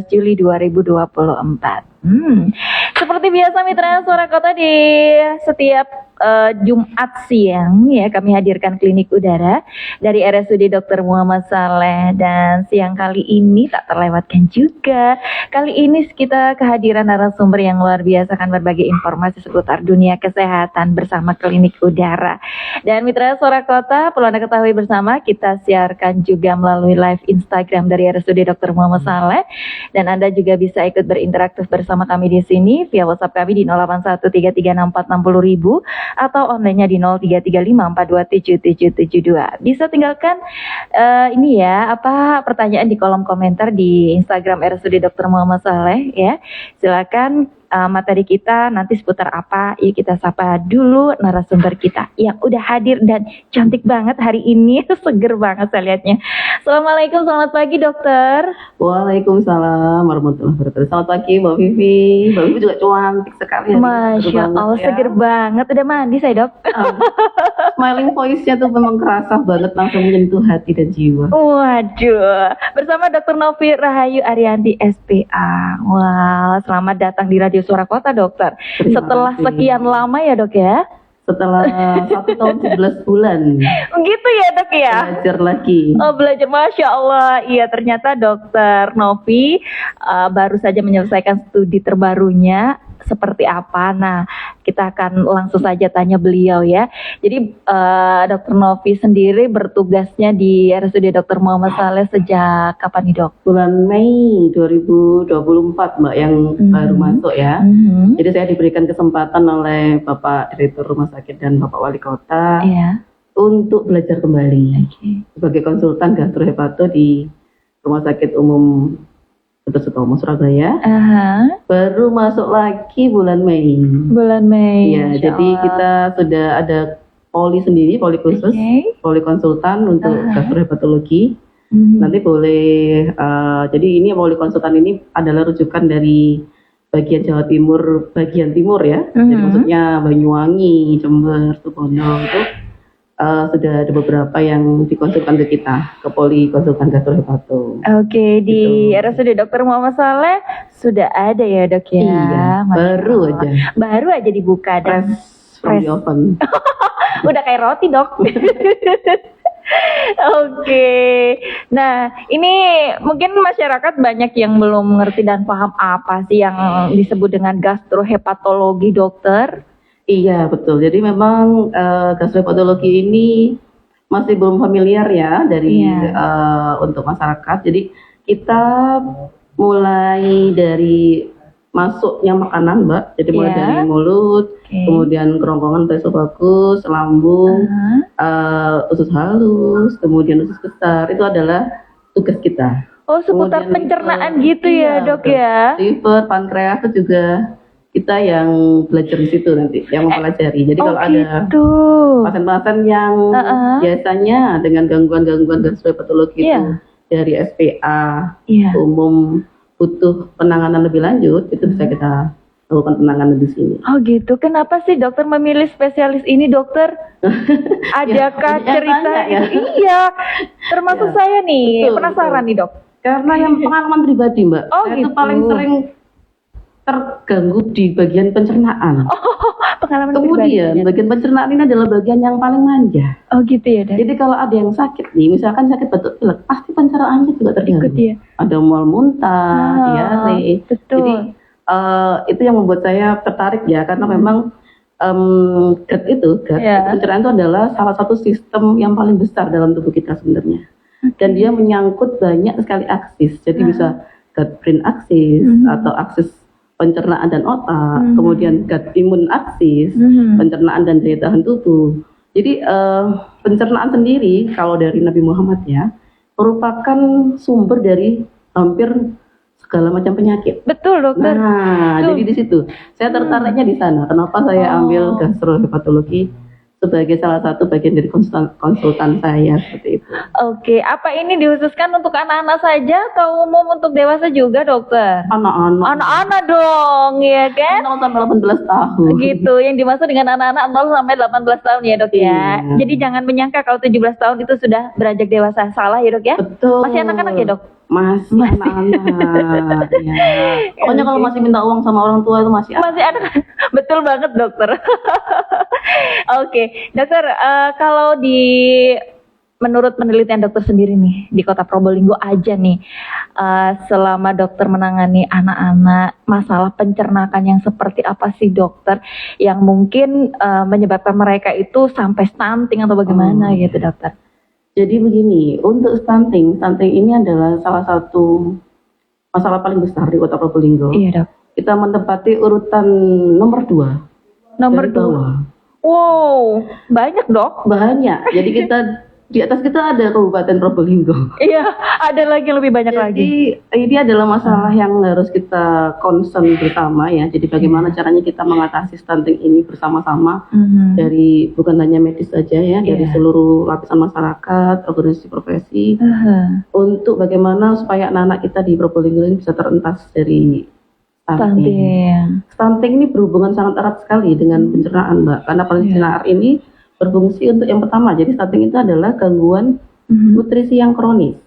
Juli 2024. Seperti biasa Mitra Suara Kota di setiap Jumat siang ya kami hadirkan klinik udara dari RSUD Dr. Muhammad Saleh, dan siang kali ini tak terlewatkan juga. Kali ini kita kehadiran narasumber yang luar biasa akan berbagi informasi seputar dunia kesehatan bersama klinik udara. Dan Mitra Suara Kota, perlu Anda ketahui bersama, kita siarkan juga melalui live Instagram dari RSUD Dr. Muhammad Saleh, dan Anda juga bisa ikut berinteraktif bersama kami di sini via WhatsApp kami di 0813364000 atau online-nya di 0335427772. Bisa tinggalkan ini ya, pertanyaan di kolom komentar di Instagram RSUD Dr. Muhammad Saleh ya. Silakan materi kita nanti seputar apa, yuk kita sapa dulu narasumber kita yang udah hadir dan cantik banget hari ini, seger banget saya lihatnya. Assalamualaikum, selamat pagi dokter. Waalaikumsalam warahmatullahi wabarakatuh. Selamat pagi Mbak Vivi. Mbak Vivi juga cantik sekali. Masya Allah, ya. Seger banget. Udah mandi saya dok. Smiling voice-nya tuh memang kerasa banget, langsung menyentuh hati dan jiwa. Waduh, bersama Dr. Novi Rahayu Arianti SPA. Wow, selamat datang di Radio Suara Kota dokter. Setelah sekian lama ya dok ya? Setelah 1 tahun 11 bulan. Gitu ya dok ya? Belajar lagi. Oh belajar, Masya Allah. Iya, ternyata dokter Novi baru saja menyelesaikan studi terbarunya. Seperti apa? Nah, kita akan langsung saja tanya beliau ya. Jadi Dr. Novi sendiri bertugasnya di RSUD Dr. Muhammad Saleh sejak kapan nih dok? Bulan Mei 2024 Mbak, yang baru masuk ya. Jadi saya diberikan kesempatan oleh Bapak Direktur Rumah Sakit dan Bapak Wali Kota untuk belajar kembali sebagai konsultan gastrohepato di Rumah Sakit Umum Dr. Sutomo Surabaya. Baru masuk lagi bulan Mei. Bulan Mei. Ya, jadi kita sudah ada poli sendiri, poli khusus, poli konsultan untuk gastrohepatologi. Nanti boleh, jadi ini poli konsultan ini adalah rujukan dari bagian Jawa Timur, bagian timur ya. Jadi maksudnya Banyuwangi, Jember, Situbondo itu sudah ada beberapa yang dikonsultan ke kita, ke poli konsultan gastrohepato. Oke, di RSUD Dr. Muhammad Saleh sudah ada ya dok ya? Iya, baru aja dibuka dan from the oven. Udah kayak roti dok. Oke, nah ini mungkin masyarakat banyak yang belum mengerti dan paham apa sih yang disebut dengan gastrohepatologi dokter. Iya betul, jadi memang gastrohepatologi ini masih belum familiar ya dari untuk masyarakat. Jadi kita mulai dari masuknya makanan Mbak, jadi mulai dari mulut, kemudian kerongkongan, esofagus, lambung, usus halus, kemudian usus besar, itu adalah tugas kita. Oh, seputar kemudian pencernaan gitu ya dok ya? Liver, pankreas itu juga kita yang belajar di situ nanti, yang mempelajari. Jadi kalau ada pasien-pasien yang biasanya dengan gangguan-gangguan gastrohepatologi itu dari SPA umum butuh penanganan lebih lanjut, itu bisa kita lakukan penanganan di sini. Oh gitu. Kenapa sih dokter memilih spesialis ini dokter? Adakah cerita? Iya, termasuk saya nih penasaran nih dok. Karena yang pengalaman pribadi Mbak, saya itu paling sering terganggu di bagian pencernaan. Kemudian bagian pencernaan ini adalah bagian yang paling manja. Oh gitu ya dok. Jadi kalau ada yang sakit nih, misalkan sakit batuk pilek, pasti pencernaannya juga terganggu. Ada mual muntah, diare. Jadi itu yang membuat saya tertarik ya, karena memang GERD itu pencernaan itu adalah salah satu sistem yang paling besar dalam tubuh kita sebenarnya. Dan dia menyangkut banyak sekali aksis. Jadi bisa gut brain aksis atau aksis pencernaan dan otak, kemudian gut imun aksis, pencernaan dan daya tahan tubuh. Jadi pencernaan sendiri kalau dari Nabi Muhammad ya merupakan sumber dari hampir segala macam penyakit. Betul dokter. Nah, jadi di situ saya tertariknya di sana. Kenapa saya ambil gastrohepatologi sebagai salah satu bagian dari konsultan saya seperti itu. Oke, apa ini dikhususkan untuk anak-anak saja atau umum untuk dewasa juga dokter? Anak-anak. Anak-anak dong, ya kan? 0 sampai 18 tahun. Gitu, yang dimaksud dengan anak-anak 0 sampai 18 tahun ya dok ya. Jadi jangan menyangka kalau 17 tahun itu sudah beranjak dewasa, salah ya dok ya? Betul. Masih anak-anak ya dok? Masih anak-anak. Ya. Pokoknya kalau masih minta uang sama orang tua itu masih anak. Betul banget dokter. Oke, dokter, kalau menurut penelitian dokter sendiri nih di Kota Probolinggo aja nih, selama dokter menangani anak-anak, masalah pencernakan yang seperti apa sih dokter yang mungkin menyebabkan mereka itu sampai stunting atau bagaimana gitu dokter? Jadi begini, untuk stunting ini adalah salah satu masalah paling besar di Kota Probolinggo. Iya dok. Kita menempati urutan nomor 2. Nomor 2. Wow, banyak dok. Banyak. Jadi kita di atas kita ada Kabupaten Probolinggo. Iya, ada lagi yang lebih banyak lagi. Jadi ini adalah masalah yang harus kita concern bersama ya. Jadi bagaimana caranya kita mengatasi stunting ini bersama-sama dari bukan hanya medis saja ya, dari seluruh lapisan masyarakat, organisasi profesi, untuk bagaimana supaya anak-anak kita di Probolinggo ini bisa terentas dari stunting. Stunting ini berhubungan sangat erat sekali dengan pencernaan, Mbak. Karena pencernaan ini berfungsi untuk yang pertama. Jadi stunting itu adalah gangguan nutrisi yang kronis.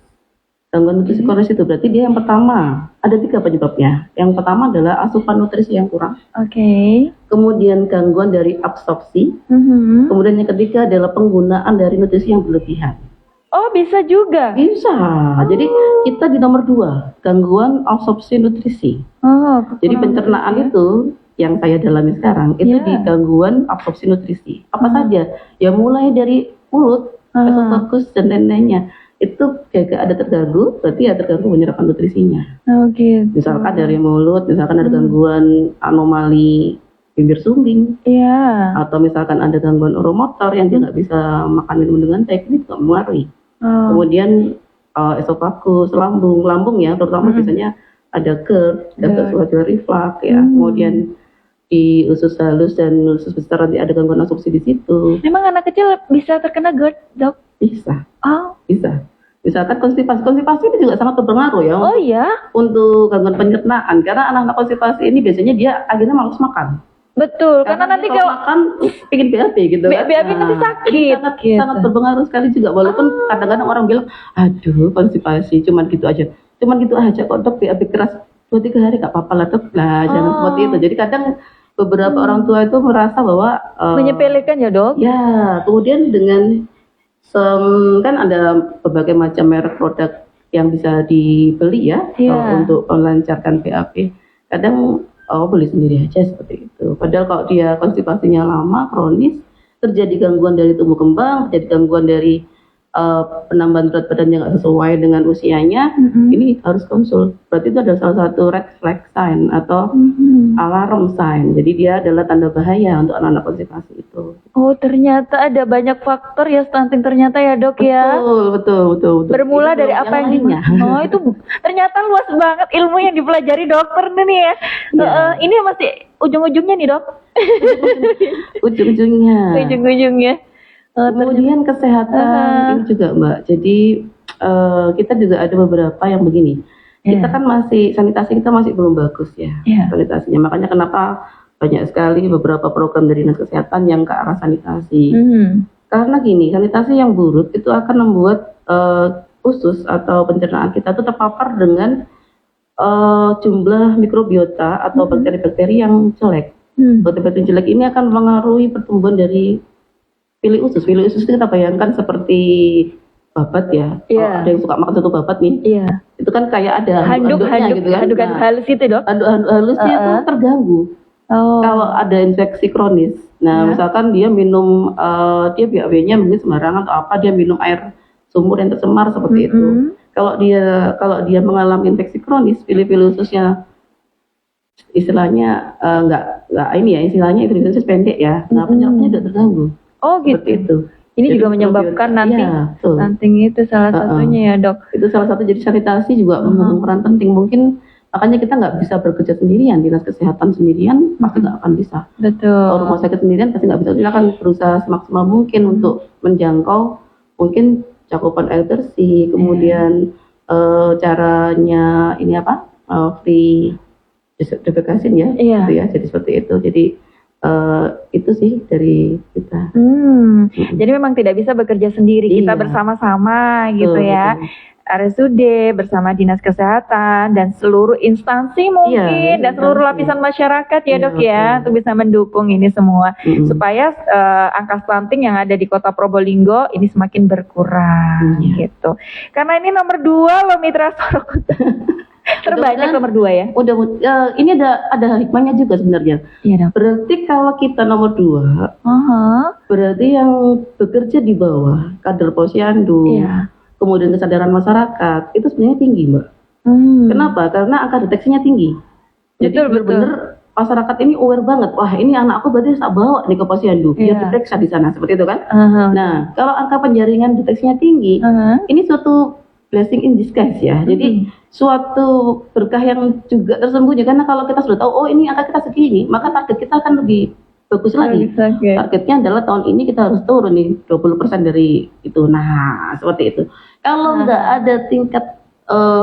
Gangguan nutrisi kronis itu berarti dia yang pertama ada 3 penyebabnya. Yang pertama adalah asupan nutrisi yang kurang. Kemudian gangguan dari absorpsi. Kemudian yang ketiga adalah penggunaan dari nutrisi yang berlebihan. Oh, bisa juga? Bisa. Jadi kita di nomor 2, gangguan absorpsi nutrisi. Jadi pencernaan itu yang saya dalami sekarang itu di gangguan absorpsi nutrisi. Apa saja? Ya mulai dari mulut, esofagus dan lain-lainnya. Itu gak ada terganggu, berarti ya terganggu penyerapan nutrisinya. Gitu. Misalkan dari mulut, misalkan ada gangguan anomali bibir sumbing. Atau misalkan ada gangguan oromotor yang dia nggak bisa makan minum dengan baik, ini juga mempengaruhi. Kemudian esofagus, lambung ya, terutama biasanya ada GERD, gastroesophageal reflux ya. Kemudian di usus halus dan usus besar nanti ada gangguan absorpsi di situ. Memang anak kecil bisa terkena GERD, dok? Bisa. Bisa. Misalkan konstipasi ini juga sangat berpengaruh ya. Untuk gangguan pencernaan, karena anak-anak konstipasi ini biasanya dia akhirnya malas makan. Betul, karena nanti kalau makan bikin BAB gitu kan. BAB nanti sakit. Sangat berpengaruh sekali juga, walaupun kadang-kadang orang bilang, aduh konstipasi cuman gitu aja kok dok, BAB keras 2-3 hari gak apa-apa lah dok. Jangan seperti itu. Jadi kadang beberapa orang tua itu merasa bahwa menyepelekan ya dok. Ya, kemudian dengan kan ada berbagai macam merek produk yang bisa dibeli ya, untuk melancarkan BAB. Kadang beli sendiri aja seperti itu. Padahal kalau dia konstipasinya lama, kronis, terjadi gangguan dari tumbuh kembang, terjadi gangguan dari penambahan berat badan yang nggak sesuai dengan usianya, ini harus konsul. Berarti itu adalah salah satu red flag sign atau alarm sign. Jadi dia adalah tanda bahaya untuk anak-anak konstipasi itu. Oh, ternyata ada banyak faktor ya stunting ternyata ya dok ya. Betul. Bermula dari apa yang itu ternyata luas banget ilmu yang dipelajari dokter nih ya. Ini masih ujung-ujungnya nih dok. Ujung-ujungnya. Kemudian kesehatan ini juga Mbak. Jadi kita juga ada beberapa yang begini. Kita kan sanitasi kita masih belum bagus ya. Sanitasinya. Makanya kenapa banyak sekali beberapa program dari dinas kesehatan yang ke arah sanitasi. Karena gini, sanitasi yang buruk itu akan membuat usus atau pencernaan kita itu terpapar dengan jumlah mikrobiota atau bakteri-bakteri yang jelek. Bakteri-bakteri jelek ini akan mengaruhi pertumbuhan dari pili usus. Pili usus itu kita bayangkan seperti babat ya. Ada yang suka makan satu babat nih. Itu kan kayak ada handuknya gitu kan. Handuk halus itu dok. Handuk halusnya itu terganggu. Kalau ada infeksi kronis. Nah, misalkan dia minum dia BAB-nya mungkin sembarangan atau apa, dia minum air sumur yang tercemar seperti itu. Kalau dia mengalami infeksi kronis, pili-pili ususnya istilahnya istilahnya itu usus pendek ya. Nah, penyerapannya tidak terganggu. Gitu. Itu. Ini juga menyebabkan nanti stunting itu salah satunya ya dok. Itu salah satu. Jadi sanitasi juga memegang peran penting. Mungkin makanya kita nggak bisa bekerja sendirian, dinas kesehatan sendirian pasti nggak akan bisa. Betul. Kalau rumah sakit sendirian pasti nggak bisa. Kita akan berusaha semaksimal mungkin untuk menjangkau mungkin cakupan air bersih, kemudian caranya ini free defecation ya, gitu ya. Jadi seperti itu. Jadi itu sih dari kita. Jadi memang tidak bisa bekerja sendiri, kita bersama-sama gitu ya. RSUD bersama Dinas Kesehatan dan seluruh instansi mungkin dan seluruh lapisan masyarakat ya dok ya untuk bisa mendukung ini semua supaya angka stunting yang ada di Kota Probolinggo ini semakin berkurang gitu. Karena ini nomor 2 loh Mitra Suara Kota. Terbanyak nomor 2 ya. Ini ada hikmahnya juga sebenarnya. Iya dok. Berarti kalau kita nomor 2, berarti yang bekerja di bawah kader posyandu. Kemudian kesadaran masyarakat itu sebenarnya tinggi mbak. Kenapa? Karena angka deteksinya tinggi. Jadi benar-benar masyarakat ini aware banget. Wah ini anakku berarti saya bawa nih ke posyandu. Biar diperiksa di sana seperti itu kan. Nah kalau angka penjaringan deteksinya tinggi, ini suatu blessing in disguise ya. Jadi suatu berkah yang juga tersembunyi karena kalau kita sudah tahu oh ini angka kita segini, maka target kita akan lebih bagus lagi. Targetnya adalah tahun ini kita harus turun nih 20% dari itu. Nah seperti itu. Kalau nggak ada tingkat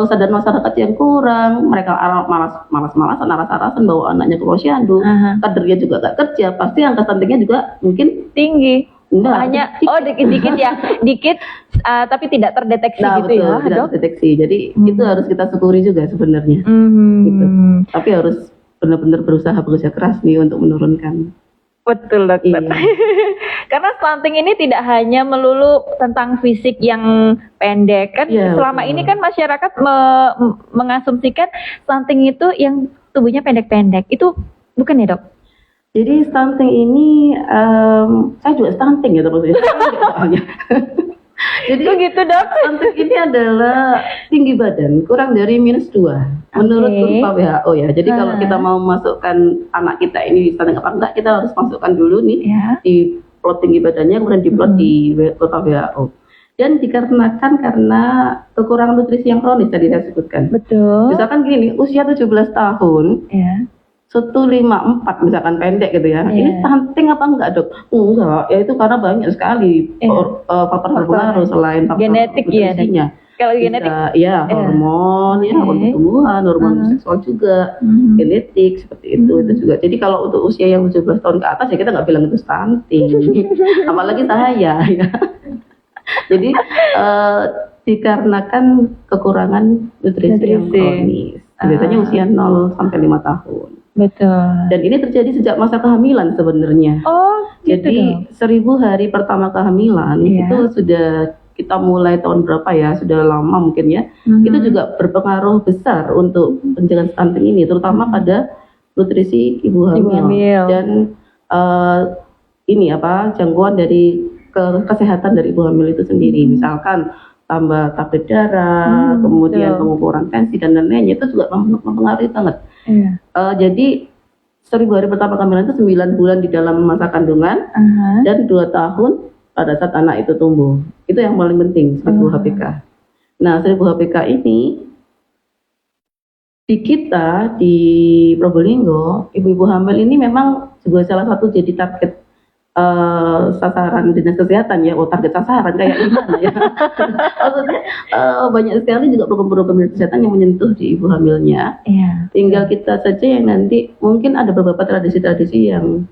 sadar masyarakat yang kurang, mereka malas-malasan, aras-arasan bawa anaknya ke posyandu, kadernya juga nggak kerja, pasti angka stuntingnya juga mungkin tinggi. Hanya dikit-dikit ya, dikit tapi tidak terdeteksi gitu betul, ya, tidak dok? terdeteksi. Jadi itu harus kita syukuri juga sebenarnya. Gitu. Tapi harus benar-benar berusaha bekerja keras nih untuk menurunkan. Betul dokter. Karena stunting ini tidak hanya melulu tentang fisik yang pendek kan. Selama ini kan masyarakat mengasumsikan stunting itu yang tubuhnya pendek-pendek. Itu bukan ya dok? Jadi stunting ini saya juga stunting ya maksudnya. Jadi gitu dok. Stunting ini adalah tinggi badan kurang dari -2 menurut kurva WHO ya. Jadi kalau kita mau masukkan anak kita ini stunting apa enggak, kita harus masukkan dulu nih di plot tinggi badannya, kemudian di plot di kurva WHO. Dan dikarenakan karena kekurangan nutrisi yang kronis tadi saya sebutkan. Betul. Misalkan gini, usia 17 tahun. 154 misalkan pendek gitu ya. Ini stunting apa enggak dok? Enggak, ya itu karena banyak sekali faktor berpengaruh selain faktor genetik nutrisinya. Kalau genetik hormon, hormon pertumbuhan, hormon seksual juga, genetik seperti itu juga. Jadi kalau untuk usia yang 17 tahun ke atas ya kita nggak bilang itu stunting. Apalagi saya ya. Jadi dikarenakan kekurangan nutrisi yang kronis. Biasanya usia 0 sampai 5 tahun. Betul. Dan ini terjadi sejak masa kehamilan sebenarnya. Jadi 1000 hari pertama kehamilan itu sudah kita mulai tahun berapa ya, sudah lama mungkin ya. Itu juga berpengaruh besar untuk pencegahan stunting ini, terutama pada nutrisi ibu hamil. Dan jangkauan dari kesehatan dari ibu hamil itu sendiri. Misalkan tambah tablet darah, kemudian pengukuran tensi dan lain-lainnya itu juga mempengaruhi banget. Jadi 1000 hari pertama kehamilan itu 9 bulan di dalam masa kandungan dan 2 tahun pada saat anak itu tumbuh. Itu yang paling penting 1000 HPK. Nah 1000 HPK ini di kita di Probolinggo, ibu-ibu hamil ini memang juga salah satu jadi target sasaran dinas kesehatan ya. Target sasaran kayak gimana ya. Maksudnya banyak sekali juga program-program kesehatan yang menyentuh di ibu hamilnya. Tinggal kita saja yang nanti mungkin ada beberapa tradisi-tradisi yang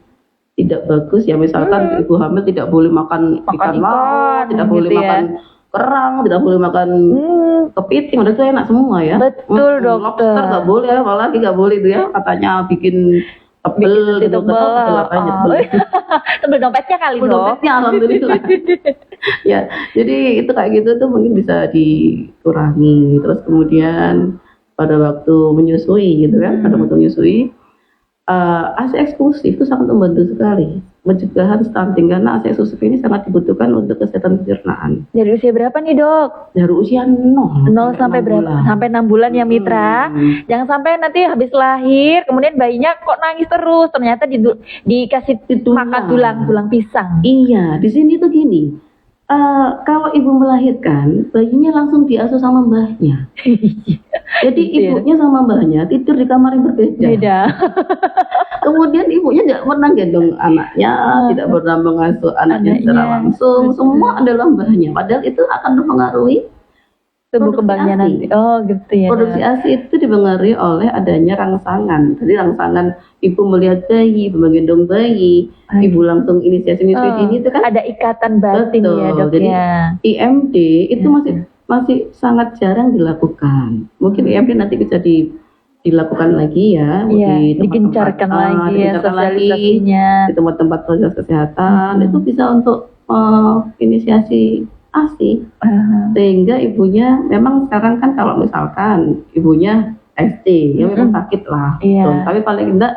tidak bagus ya, misalkan ibu hamil tidak boleh makan ikan laut, tidak boleh makan kerang, tidak boleh makan kepiting, udah itu enak semua ya. Betul dokter. Lobster nggak boleh, apalagi nggak boleh itu ya, katanya bikin tebel gitu, tebel dompetnya kali dong. Dompetnya alhamdulillah. Ya, jadi itu kayak gitu tuh mungkin bisa dikurangi. Terus kemudian pada waktu menyusui gitu kan, pada waktu menyusui ASI eksklusif itu sangat membantu sekali pencegahan stunting karena ASI eksklusif ini sangat dibutuhkan untuk kesehatan pencernaan. Dari usia berapa nih dok? Dari usia 0 sampai berapa? Sampai 6 bulan ya mitra. Jangan sampai nanti habis lahir kemudian bayinya kok nangis terus, ternyata dikasih makan tulang pisang. Iya, di sini tuh gini. Kalau ibu melahirkan, bayinya langsung diasuh sama mbahnya. Jadi ibunya sama mbahnya tidur di kamar yang berbeda. Kemudian ibunya tidak pernah gendong anaknya, tidak pernah mengasuh anaknya secara langsung. Semua adalah mbahnya. Padahal itu akan mempengaruhi tumbuh kembangnya nanti. Oh gitu ya. Produksi ASI itu dipengaruhi oleh adanya rangsangan. Jadi rangsangan ibu melihat bayi, ibu menggendong bayi, ibu langsung inisiasi ini itu kan ada ikatan batin ya dok. Jadi IMD itu masih masih sangat jarang dilakukan. Mungkin IMD nanti bisa dilakukan lagi ya, digencarkan lagi ya sosialisasinya di tempat-tempat fasilitas kesehatan. Itu bisa untuk inisiasi ASI, sehingga ibunya memang sekarang kan kalau misalkan ibunya ST ya memang sakit lah, tapi paling tidak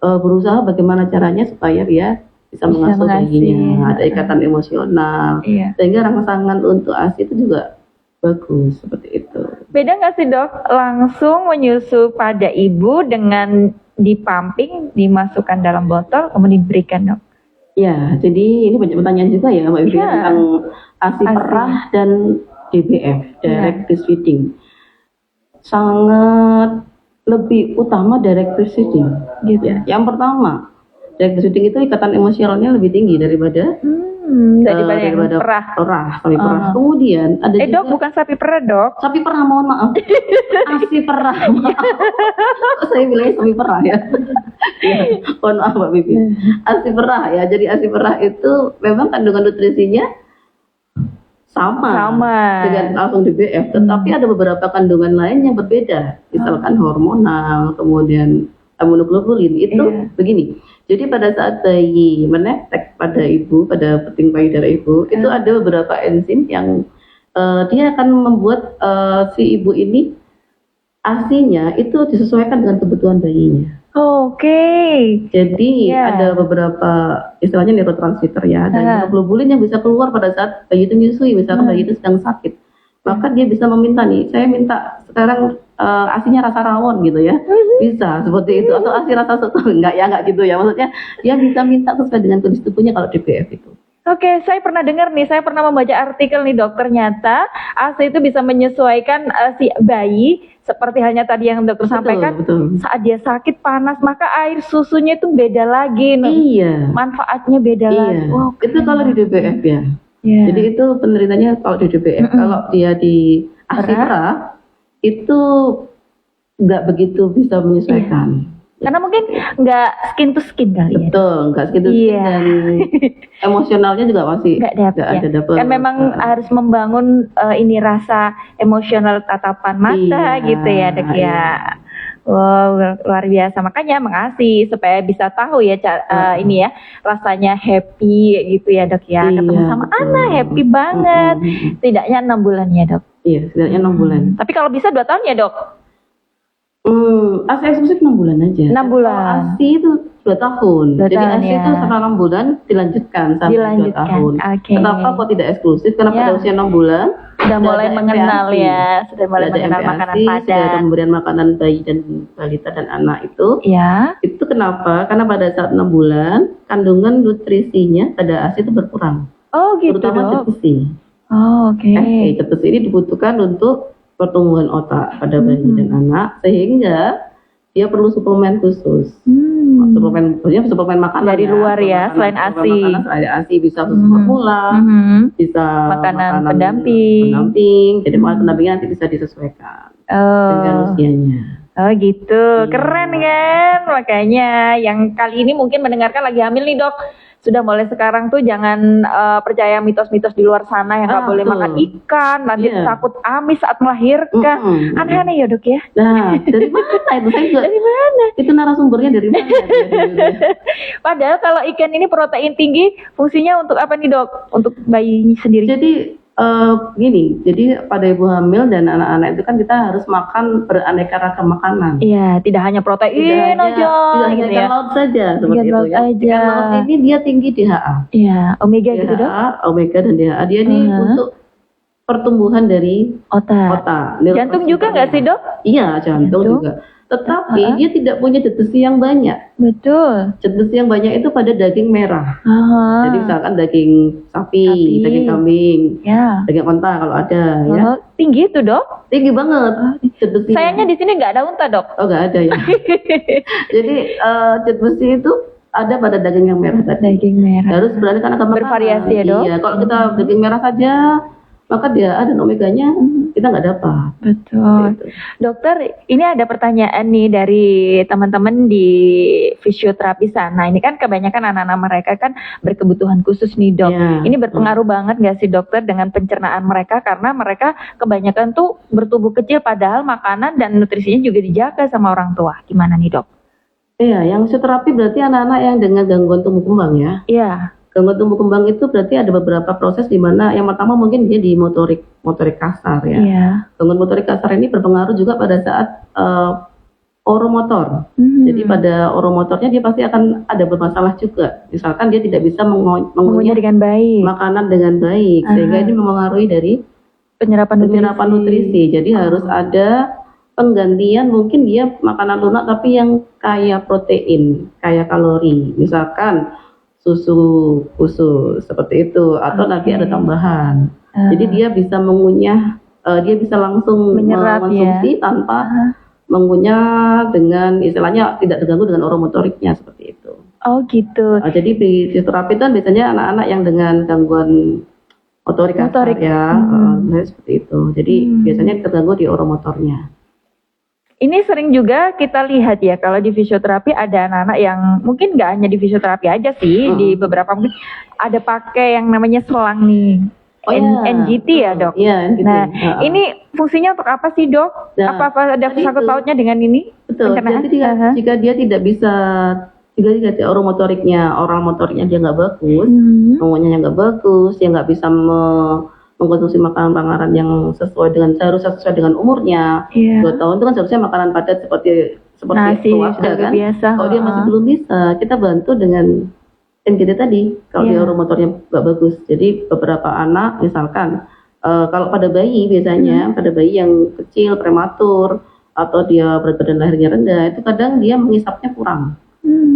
berusaha bagaimana caranya supaya dia bisa mengasuh bayinya, ada ikatan emosional, sehingga rangsangan untuk ASI itu juga bagus seperti itu. Beda nggak sih dok, langsung menyusu pada ibu dengan dipumping, dimasukkan dalam botol kemudian diberikan dok? Ya, jadi ini banyak pertanyaan juga ya Mbak Vivi tentang ASI perah dan DBF, direct breastfeeding. Sangat lebih utama direct breastfeeding. Gitu. Ya. Yang pertama, direct breastfeeding itu ikatan emosionalnya lebih tinggi daripada daripada perah, sapi perah. Kemudian ada juga, dok, bukan sapi perah dok. Sapi perah, mohon maaf. ASI perah, maaf. Saya bilangnya sapi perah ya. Mohon maaf Mbak Bibi. ASI perah ya. Jadi ASI perah itu memang kandungan nutrisinya sama dengan langsung DBF, tetapi ada beberapa kandungan lain yang berbeda. Misalkan hormonal, kemudian imunoglobulin itu begini. Jadi pada saat bayi menetek pada ibu, pada puting payudara ibu, itu ada beberapa enzim yang dia akan membuat si ibu ini ASI-nya itu disesuaikan dengan kebutuhan bayinya. Jadi ada beberapa istilahnya neurotransmitter ya, dan imunoglobulin yang bisa keluar pada saat bayi itu menyusui, misalkan bayi itu sedang sakit. Maka dia bisa meminta nih, saya minta sekarang ASInya rasa rawon gitu ya, bisa seperti itu, atau ASI rasa soto, enggak gitu ya, maksudnya dia bisa minta sesuai dengan kondisi tubuhnya kalau DBF itu. Saya pernah dengar nih, saya pernah membaca artikel nih dok, ternyata ASI itu bisa menyesuaikan si bayi, seperti halnya tadi yang dokter sampaikan, saat dia sakit panas, maka air susunya itu beda lagi, manfaatnya beda lagi. Itu kalau di DBF ya. Jadi itu penelitiannya kalau di DBF, kalau dia di ASI perah itu nggak begitu bisa menyesuaikan. Karena mungkin nggak skin to skin kali ya. Betul, nggak skin to skin dan emosionalnya juga masih nggak ada dapet. Kan memang harus membangun ini rasa emosional tatapan mata gitu ya dok ya. Wow, luar biasa. Makanya mengasih supaya bisa tahu ya ini ya rasanya happy gitu ya dok ya. Ketemu sama anak happy banget. Tidaknya 6 bulan ya dok. Iya, setidaknya 6 bulan. Tapi kalau bisa 2 tahun ya dok? ASI eksklusif 6 bulan aja. 6 bulan. Kalau ASI itu 2 tahun. Jadi ASI itu setelah 6 bulan dilanjutkan sampai 2 tahun. Kenapa kok tidak eksklusif? Karena pada usia 6 bulan sudah mulai mengenal ya, sudah mulai mengenal makanan padat. Sudah ada pemberian makanan bayi dan balita dan anak itu. Itu kenapa? Karena pada saat 6 bulan kandungan nutrisinya pada ASI itu berkurang. Gitu terutama zat besi. Zat besi ini dibutuhkan untuk pertumbuhan otak pada bayi dan anak, sehingga dia perlu suplemen khusus. Suplemen makanan dari luar ya, selain ASI. Selain ASI bisa susu formula, bisa makanan pendamping. Jadi makanan pendampingnya nanti bisa disesuaikan dengan usianya. Gitu, keren kan? Makanya yang kali ini mungkin mendengarkan lagi hamil nih dok, sudah mulai sekarang tuh jangan percaya mitos-mitos di luar sana yang nggak boleh makan ikan, nanti takut amis saat melahirkan. Aneh-aneh ya dok ya. Nah, dari mana itu? Saya juga, dari mana? Itu narasumbernya dari mana? Padahal kalau ikan ini protein tinggi, fungsinya untuk apa nih dok? Untuk bayi sendiri. Jadi gini, jadi pada ibu hamil dan anak-anak itu kan kita harus makan beraneka ragam makanan. Iya, tidak hanya protein aja. Tidak hanya ikan laut saja seperti itu ya. Ikan laut ini dia tinggi DHA. Iya, omega gitu dok. Omega dan DHA dia ini untuk pertumbuhan dari otak. Jantung juga nggak sih dok? Iya, jantung juga. Tetapi dia tidak punya zat besi yang banyak. Betul. Zat besi yang banyak itu pada daging merah. Jadi misalkan daging sapi, daging kambing, daging onta kalau ada ya. Tinggi itu dok? Tinggi banget. Zat besi. Sayangnya di sini nggak ada unta dok. Nggak ada ya. Jadi zat besi itu ada pada daging yang merah tadi. Daging merah. Harus beralih karena bervariasi ya dok. Iya, kalau kita daging merah saja maka dia dan omeganya kita nggak dapat. Betul. Gitu. Dokter, ini ada pertanyaan nih dari teman-teman di fisioterapi sana. Ini kan kebanyakan anak-anak mereka kan berkebutuhan khusus nih dok. Ya. Ini berpengaruh banget nggak sih dokter dengan pencernaan mereka? Karena mereka kebanyakan tuh bertubuh kecil padahal makanan dan nutrisinya juga dijaga sama orang tua. Gimana nih dok? Iya, yang fisioterapi berarti anak-anak yang dengan gangguan tumbuh kembang ya. Iya. Gangguan tumbuh kembang itu berarti ada beberapa proses di mana yang pertama mungkin dia di motorik kasar ya. Yeah. Gangguan motorik kasar ini berpengaruh juga pada saat oromotor. Jadi pada oromotornya dia pasti akan ada bermasalah juga. Misalkan dia tidak bisa mengunyah dengan baik makanan dengan baik, sehingga ini mempengaruhi dari penyerapan nutrisi. Jadi harus ada penggantian, mungkin dia makanan lunak tapi yang kaya protein, kaya kalori. Misalkan susu khusus seperti itu, atau nanti ada tambahan. Jadi dia bisa mengunyah, dia bisa langsung mengonsumsi tanpa mengunyah dengan istilahnya tidak terganggu dengan oromotoriknya seperti itu. Oh gitu. Jadi di fisioterapi itu biasanya anak-anak yang dengan gangguan motorik kasar ya, seperti itu. Jadi biasanya terganggu di oromotornya. Ini sering juga kita lihat ya, kalau di fisioterapi ada anak-anak yang mungkin nggak hanya di fisioterapi aja sih, di beberapa mungkin ada pakai yang namanya selang nih, NGT ya dok. Iya, NGT. Nah, ini fungsinya untuk apa sih dok? Nah, apa ada sangkut pautnya dengan ini? Betul. Jadi jika dia tidak bisa, jika oral motoriknya dia nggak bagus, mengunyahnya nggak bagus, dia nggak bisa mengkonsumsi makanan yang sesuai dengan umurnya. 2 tahun itu kan seharusnya makanan padat seperti nasi, keluarga kan. Biasa. Kalau dia masih belum bisa, kita bantu dengan NGT tadi. Kalau dia motornya nggak bagus, jadi beberapa anak misalkan kalau pada bayi biasanya pada bayi yang kecil prematur atau dia berat badan lahirnya rendah, itu kadang dia mengisapnya kurang.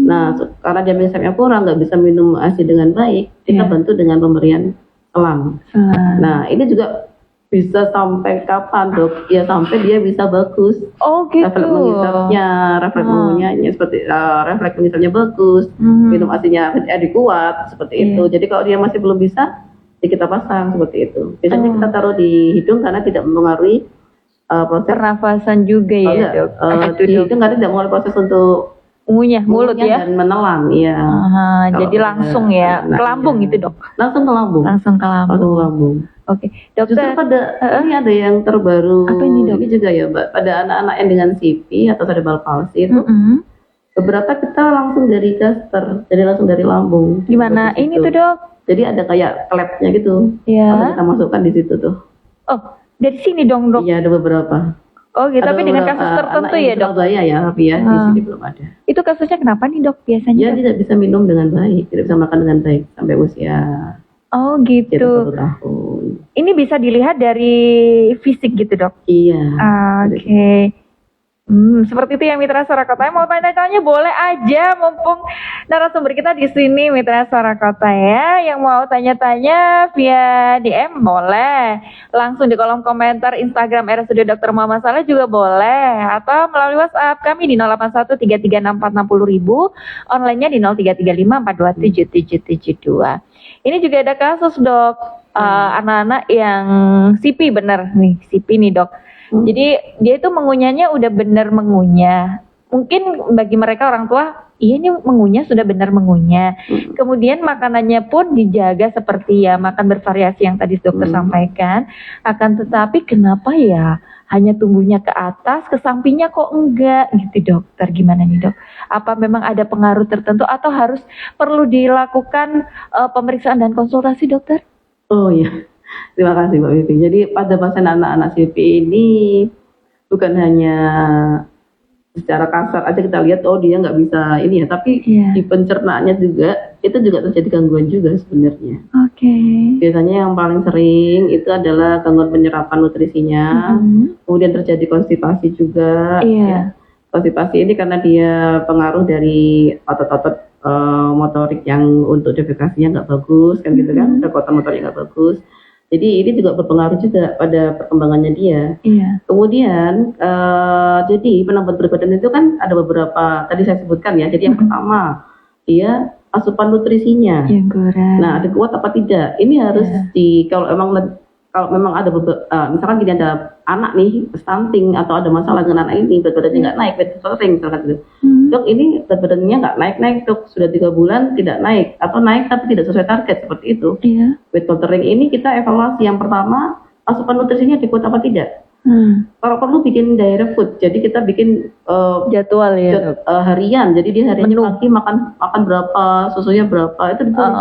Nah, karena dia mengisapnya kurang, nggak bisa minum ASI dengan baik, kita bantu dengan pemberian selang. Nah, ini juga bisa sampai kapan dok? Ya sampai dia bisa bagus. Oh gitu. Refleks mengisapnya, refleks mengunyahnya seperti refleks mengisapnya bagus, minum asinya kuat seperti itu. Jadi kalau dia masih belum bisa, ya kita pasang seperti itu. Biasanya kita taruh di hidung karena tidak mempengaruhi proses pernafasan juga ya dok. Di hidung karena tidak mempengaruhi proses untuk mengunyah mulut ya dan menelan ya. Jadi langsung ya ke lambung gitu dok. Langsung ke lambung. Oke, dokter. Justru pada ini ada yang terbaru. Apa ini dok? Ini juga ya mbak. Pada anak-anak yang dengan CP atau cerebral palsy itu beberapa kita langsung dari gaster, jadi langsung dari lambung. Gimana ini tuh dok? Jadi ada kayak klepnya gitu. Iya. Kita masukkan di situ tuh. Oh, dari sini dong dok? Iya, ada beberapa. Oh gitu, tapi dengan kasus tertentu ya dok? Surabaya ya, tapi ya di sini belum ada. Itu kasusnya kenapa nih dok biasanya? Dia tidak bisa minum dengan baik, tidak bisa makan dengan baik sampai usia. Oh gitu. 1 tahun. Ini bisa dilihat dari fisik gitu dok? Iya. Oke. Seperti itu ya Mitra Suara Kota. Mau tanya-tanya boleh aja, mumpung narasumber kita di sini Mitra Suara Kota ya. Yang mau tanya-tanya via DM boleh, langsung di kolom komentar Instagram RSUD Dr. Muhammad Saleh juga boleh, atau melalui WhatsApp kami di 081336460.000, online-nya di 0335427772. Ini juga ada kasus dok, anak-anak yang CP bener nih, CP nih dok. Jadi dia itu mengunyahnya udah benar mengunyah. Mungkin bagi mereka orang tua, iya ini mengunyah sudah benar mengunyah. Kemudian makanannya pun dijaga seperti ya makan bervariasi yang tadi dokter sampaikan. Akan tetapi kenapa ya hanya tumbuhnya ke atas, ke sampingnya kok enggak gitu dokter? Gimana nih dok? Apa memang ada pengaruh tertentu atau harus perlu dilakukan pemeriksaan dan konsultasi dokter? Oh iya. Terima kasih Mbak Vivi. Jadi pada pasien anak-anak CP ini bukan hanya secara kasar aja kita lihat oh dia nggak bisa ini ya, tapi di pencernaannya juga itu juga terjadi gangguan juga sebenarnya. Oke. Biasanya yang paling sering itu adalah gangguan penyerapan nutrisinya, kemudian terjadi konstipasi juga. Ya. Konstipasi ini karena dia pengaruh dari otot-otot motorik yang untuk defekasinya nggak bagus kan gitu kan, kekuatan motoriknya nggak bagus. Jadi ini juga berpengaruh juga pada perkembangannya dia. Kemudian jadi penambahan berat badan itu kan ada beberapa tadi saya sebutkan ya. Jadi yang pertama dia asupan nutrisinya. Nah ada kuat apa tidak? Ini harus kalau emang kalau memang ada misalkan gini, ada anak nih stunting atau ada masalah dengan anak ini, berat badannya nggak naik, weight monitoring misalkan gitu. Dok, ini berat badannya nggak naik dok, sudah 3 bulan tidak naik atau naik tapi tidak sesuai target, seperti itu. Weight monitoring ini kita evaluasi, yang pertama asupan nutrisinya cukup apa tidak. Kalau perlu bikin diary food, jadi kita bikin jadwal ya, harian. Jadi di hari ini pagi makan berapa, susunya berapa, itu ditulis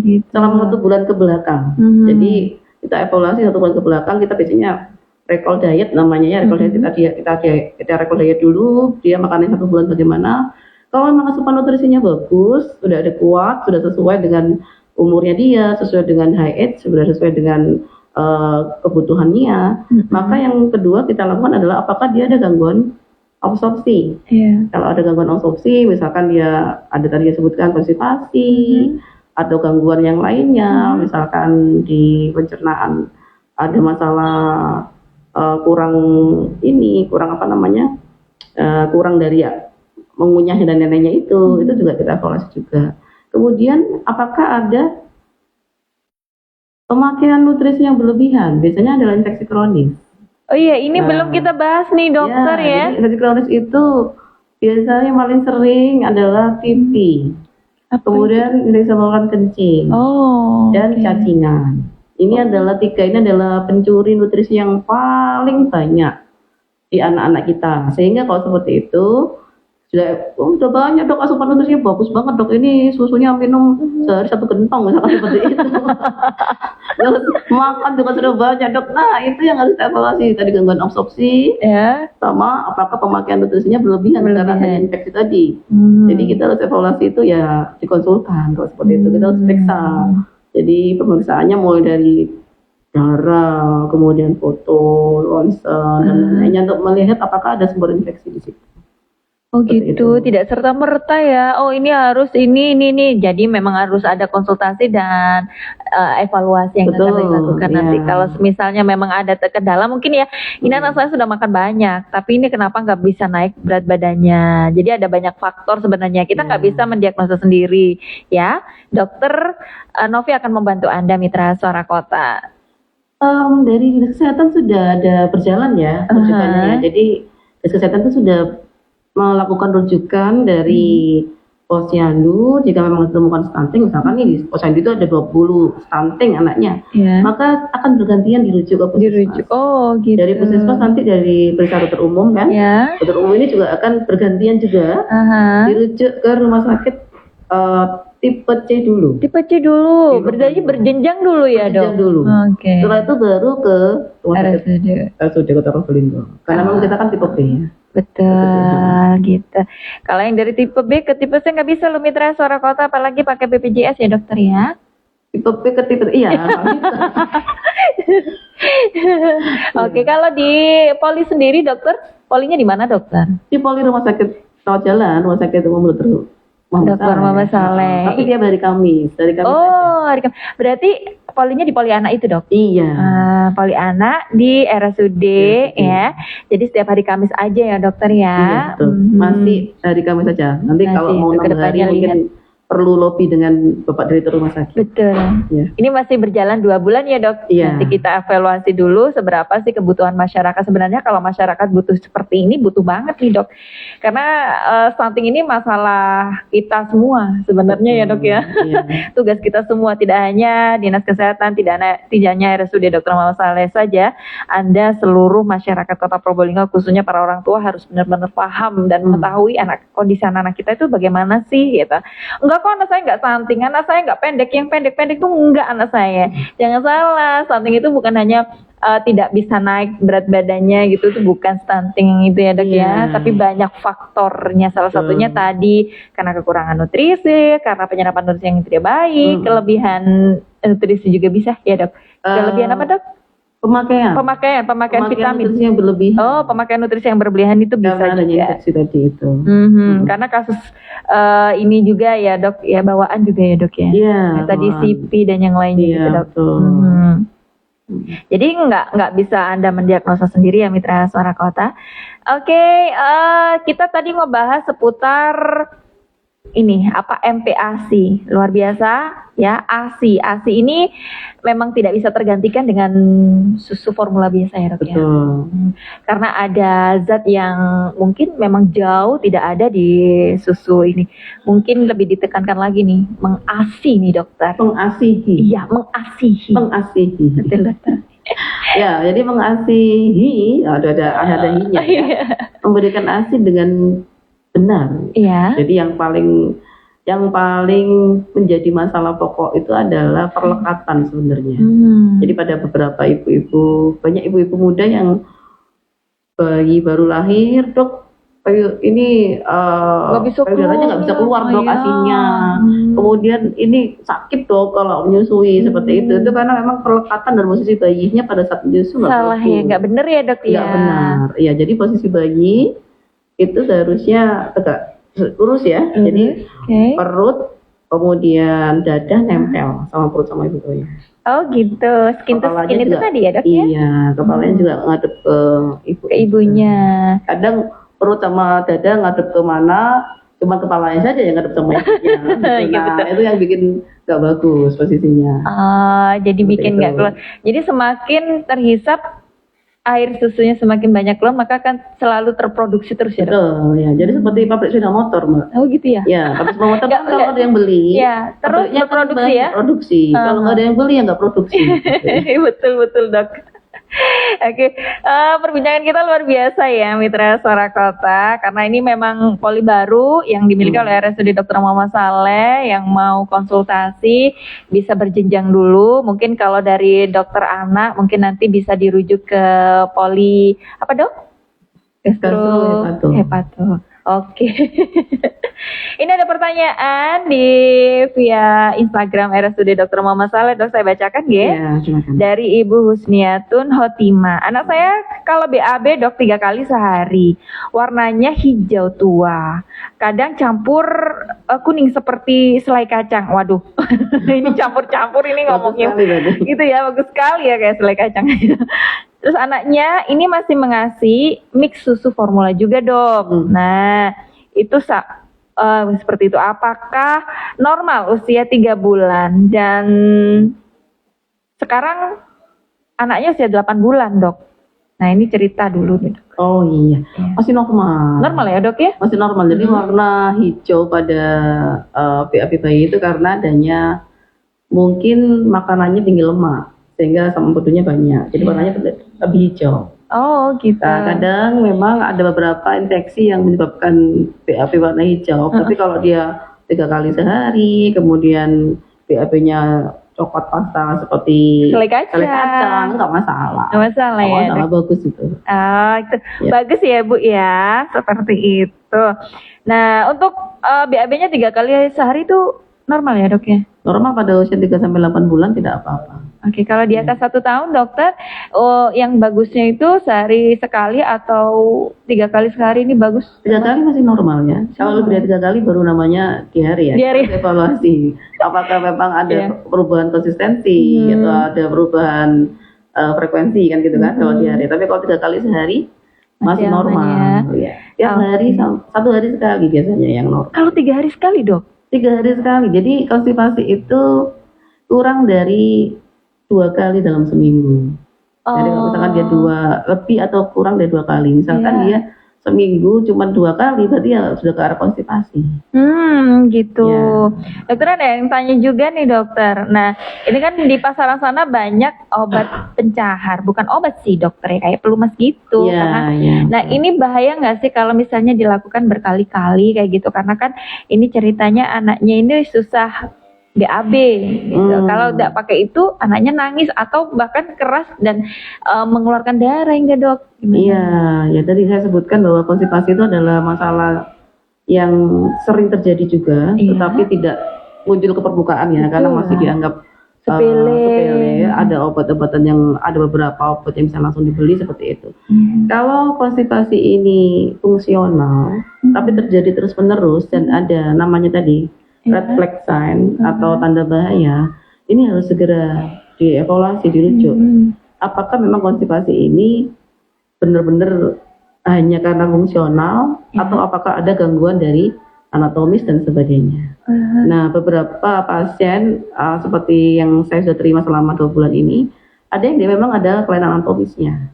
gitu. selama 1 bulan ke belakang. Jadi kita evaluasi 1 bulan ke belakang, kita biasanya recall diet namanya ya, recall diet, kita recall diet dulu, dia makannya 1 bulan bagaimana. Kalau memang asupan nutrisinya bagus, sudah ada kuat, sudah sesuai dengan umurnya dia, sesuai dengan high age, sudah sesuai dengan kebutuhannya, maka yang kedua kita lakukan adalah apakah dia ada gangguan absorpsi. Kalau ada gangguan absorpsi, misalkan dia ada tadi disebutkan konstipasi, atau gangguan yang lainnya, misalkan di pencernaan ada masalah kurang dari mengunyah dan lain-lainnya itu juga kita evaluasi juga. Kemudian apakah ada pemakaian nutrisi yang berlebihan, biasanya adalah infeksi kronis. Oh iya, ini belum kita bahas nih dokter ya. Infeksi kronis itu biasanya paling sering adalah TB. Kemudian infeksi saluran kencing. Dan cacingan. Ini adalah pencuri nutrisi yang paling banyak di anak-anak kita. Sehingga kalau seperti itu sudah banyak dok, asupan nutrisinya bagus banget dok, ini susunya minum sehari 1 gentong misalkan seperti itu. Terus makan juga sudah banyak dok. Nah itu yang harus kita evaluasi, tadi gangguan absorpsi sama apakah pemakaian nutrisinya berlebihan karena ada infeksi tadi. Jadi kita harus evaluasi itu ya, dikonsultan kalau seperti itu, kita harus periksa. Jadi pemeriksaannya mulai dari darah, kemudian foto, ronsen dan lainnya untuk melihat apakah ada sumber infeksi di situ. Oh gitu, tidak serta-merta ya. Oh ini harus ini. Jadi memang harus ada konsultasi dan evaluasi yang akan dilakukan nanti. Kalau misalnya memang ada kendala, mungkin ya ini anak saya sudah makan banyak, tapi ini kenapa nggak bisa naik berat badannya. Jadi ada banyak faktor sebenarnya. Kita nggak bisa mendiagnosa sendiri ya. Dokter Novi akan membantu Anda, Mitra Suara Kota. Dari dinas kesehatan sudah ada berjalan ya rujukannya. Jadi dinas kesehatan itu sudah melakukan rujukan dari posyandu jika memang ditemukan stunting, misalkan nih di posyandu itu ada 20 stunting anaknya, maka akan bergantian dirujuk ke puskesmas. Gitu. Dari puskesmas nanti dari periksa dokter umum kan, dokter umum ini juga akan bergantian juga dirujuk ke rumah sakit tipe C dulu. Berarti berjenjang dulu ya dok? Berjenjang dulu. Setelah itu baru ke rumah sakit RSUD Kota Probolinggo. Karena memang kita kan tipe B ya. Betul gitu. Kalau yang dari tipe B ke tipe C nggak bisa loh Mitra Suara Kota, apalagi pakai BPJS ya dokter ya. Tipe B ke tipe iya. Oke, kalau di poli sendiri dokter, polinya di mana dokter? Di poli rumah sakit Rawat Jalan, rumah sakit umum Dr. Muhammad Saleh. Tapi dia dari Kamis saja. Hari Kamis. Berarti polinya di poli anak itu dok? Iya. Poli anak di RSUD ya. Jadi setiap hari Kamis aja ya dokter ya. Iya, betul. Masih hari Kamis saja. Nanti kalau mau nambah hari mungkin perlu lobby dengan Bapak Direktur Rumah Sakit. Betul. Ya. Ini masih berjalan 2 bulan ya dok? Iya. Nanti kita evaluasi dulu seberapa sih kebutuhan masyarakat. Sebenarnya kalau masyarakat butuh seperti ini, butuh banget nih dok. Karena stunting ini masalah kita semua sebenarnya ya dok ya. Iya. Tugas kita semua, tidak hanya Dinas Kesehatan, tidak hanya RSUD Dr. Muhammad Saleh saja. Anda seluruh masyarakat Kota Probolinggo, khususnya para orang tua harus benar-benar paham dan mengetahui kondisi anak kita itu bagaimana sih gitu. Enggak kok anak saya nggak stunting, anak saya nggak pendek, yang pendek-pendek tuh enggak anak saya. Jangan salah, stunting itu bukan hanya tidak bisa naik berat badannya gitu, itu bukan stunting itu ya dok ya, tapi banyak faktornya. Salah satunya tadi karena kekurangan nutrisi, karena penyerapan nutrisi yang tidak baik, kelebihan nutrisi juga bisa ya dok. Kelebihan apa dok? Pemakaian vitamin nutrisi yang berlebihan. Pemakaian nutrisi yang berlebihan itu bisa karena juga. Infeksi tadi itu. Karena kasus ini juga ya dok, ya bawaan juga ya dok ya. Iya. Tadi CP dan yang lainnya gitu dok. Jadi nggak bisa Anda mendiagnosa sendiri ya Mitra Suara Kota. Oke, kita tadi ngebahas seputar ini apa MPASI, luar biasa ya. ASI ini memang tidak bisa tergantikan dengan susu formula biasa ya dok ya. Karena ada zat yang mungkin memang jauh tidak ada di susu ini. Mungkin lebih ditekankan lagi nih, mengasi nih dokter. Mengasihi. Iya, mengasihi. Mengasihi. Betul dokter. Ya, jadi mengasihi ada hinya ya. Memberikan ASI dengan benar. Iya. Jadi yang paling menjadi masalah pokok itu adalah perlekatan sebenarnya. Jadi pada beberapa banyak ibu-ibu muda yang bayi baru lahir, dok, ini payudaranya nggak bisa keluar dok, ASINya. Kemudian ini sakit dok kalau menyusui seperti itu. Itu karena memang perlekatan dan posisi bayinya pada saat menyusui salah ya, nggak benar ya dok ya. Nggak benar. Ya, jadi posisi bayi itu seharusnya tegak lurus ya. Jadi perut kemudian dada nempel sama perut sama ibunya. Oh gitu, skin to skin itu tadi ya dok ya? Iya, kepalanya juga ngadep ke ibunya. Kadang perut sama dada ngadep ke mana, cuma kepalanya saja yang ngadep sama ibunya. Nah, itu yang bikin nggak bagus posisinya. Jadi bikin nggak keluar. Jadi semakin terhisap air susunya semakin banyak keluar, maka akan selalu terproduksi terus ya dok? Betul, ya. Jadi seperti pabrik sepeda motor, Mbak. Oh gitu ya? Ya, pabrik sepeda motor kan kalau ada yang beli, ya, terus berproduksi ya? Produksi. Kalau nggak ada yang beli, ya nggak produksi. Betul dok. Oke, perbincangan kita luar biasa ya Mitra Suara Kota, karena ini memang poli baru yang dimiliki oleh RSUD Dr. Muhammad Saleh. Yang mau konsultasi bisa berjenjang dulu, mungkin kalau dari dokter anak mungkin nanti bisa dirujuk ke poli apa dok? Hepato. Oke. Ini ada pertanyaan via Instagram RSUD Dr. Muhammad Saleh, dok, saya bacakan ya. Dari Ibu Husniatun Hotima. Anak saya kalau BAB dok 3 kali sehari. Warnanya hijau tua. Kadang campur kuning seperti selai kacang. Waduh. Ini campur-campur ini ngomongnya. Gitu ya, bagus sekali ya kayak selai kacang. Terus anaknya ini masih mengasih mix susu formula juga dok. Nah itu seperti itu. Apakah normal usia 3 bulan dan sekarang anaknya usia 8 bulan dok. Nah ini cerita dulu nih dok. Oh iya, masih normal. Normal ya dok ya? Masih normal. Jadi warna hijau pada BAB bayi itu karena adanya mungkin makanannya tinggi lemak, sehingga asam empedunya banyak. Jadi warnanya lebih hijau. Oh gitu. Nah, kadang memang ada beberapa infeksi yang menyebabkan BAB warna hijau. Tapi kalau dia 3 kali sehari, kemudian BAB-nya coklat pasta seperti selai kacang, nggak masalah. Nggak masalah ya. Nggak masalah, bagus itu. Itu ya. Bagus ya Bu ya, seperti itu. Nah untuk BAB-nya 3 kali sehari itu normal ya dok ya? Normal pada usia 3-8 bulan tidak apa-apa. Oke, kalau di atas 1 tahun dokter, yang bagusnya itu sehari sekali atau 3 kali sehari ini bagus? 3 kali masih normal ya. Kalau lebih dari 3 kali baru namanya diare ya. Diare. Evaluasi. Apakah memang ada perubahan konsistensi atau ada perubahan frekuensi kan gitu kan kalau diare. Tapi kalau 3 kali sehari masih normal ya. Tiap hari 1 hari sekali biasanya yang normal. Kalau 3 hari sekali dok? 3 hari sekali. Jadi konstipasi itu kurang dari 2 kali dalam seminggu. Jadi kalau misalkan dia 2 lebih atau kurang dari 2 kali, misalkan dia seminggu cuma 2 kali, berarti ya sudah ke arah konstipasi. Gitu. Dokter ada yang tanya juga nih dokter. Nah ini kan di pasaran sana banyak obat pencahar, bukan obat sih dokter ya, kayak pelumas gitu. Nah ini bahaya nggak sih kalau misalnya dilakukan berkali-kali kayak gitu? Karena kan ini ceritanya anaknya ini susah BAB gitu. Kalau tidak pakai itu anaknya nangis atau bahkan keras dan mengeluarkan darah hingga dok. Iya, ya tadi saya sebutkan bahwa konstipasi itu adalah masalah yang sering terjadi juga, tetapi tidak muncul ke permukaan ya, karena masih dianggap sepele. Ada obat-obatan ada beberapa obat yang bisa langsung dibeli seperti itu. Kalau konstipasi ini fungsional, tapi terjadi terus-menerus dan ada namanya tadi red flag sign atau tanda bahaya, ini harus segera dievaluasi, dirujuk. Apakah memang konstipasi ini benar-benar hanya karena fungsional atau apakah ada gangguan dari anatomis dan sebagainya. Nah, beberapa pasien seperti yang saya sudah terima selama 2 bulan ini, ada yang dia memang ada kelainan anatomisnya.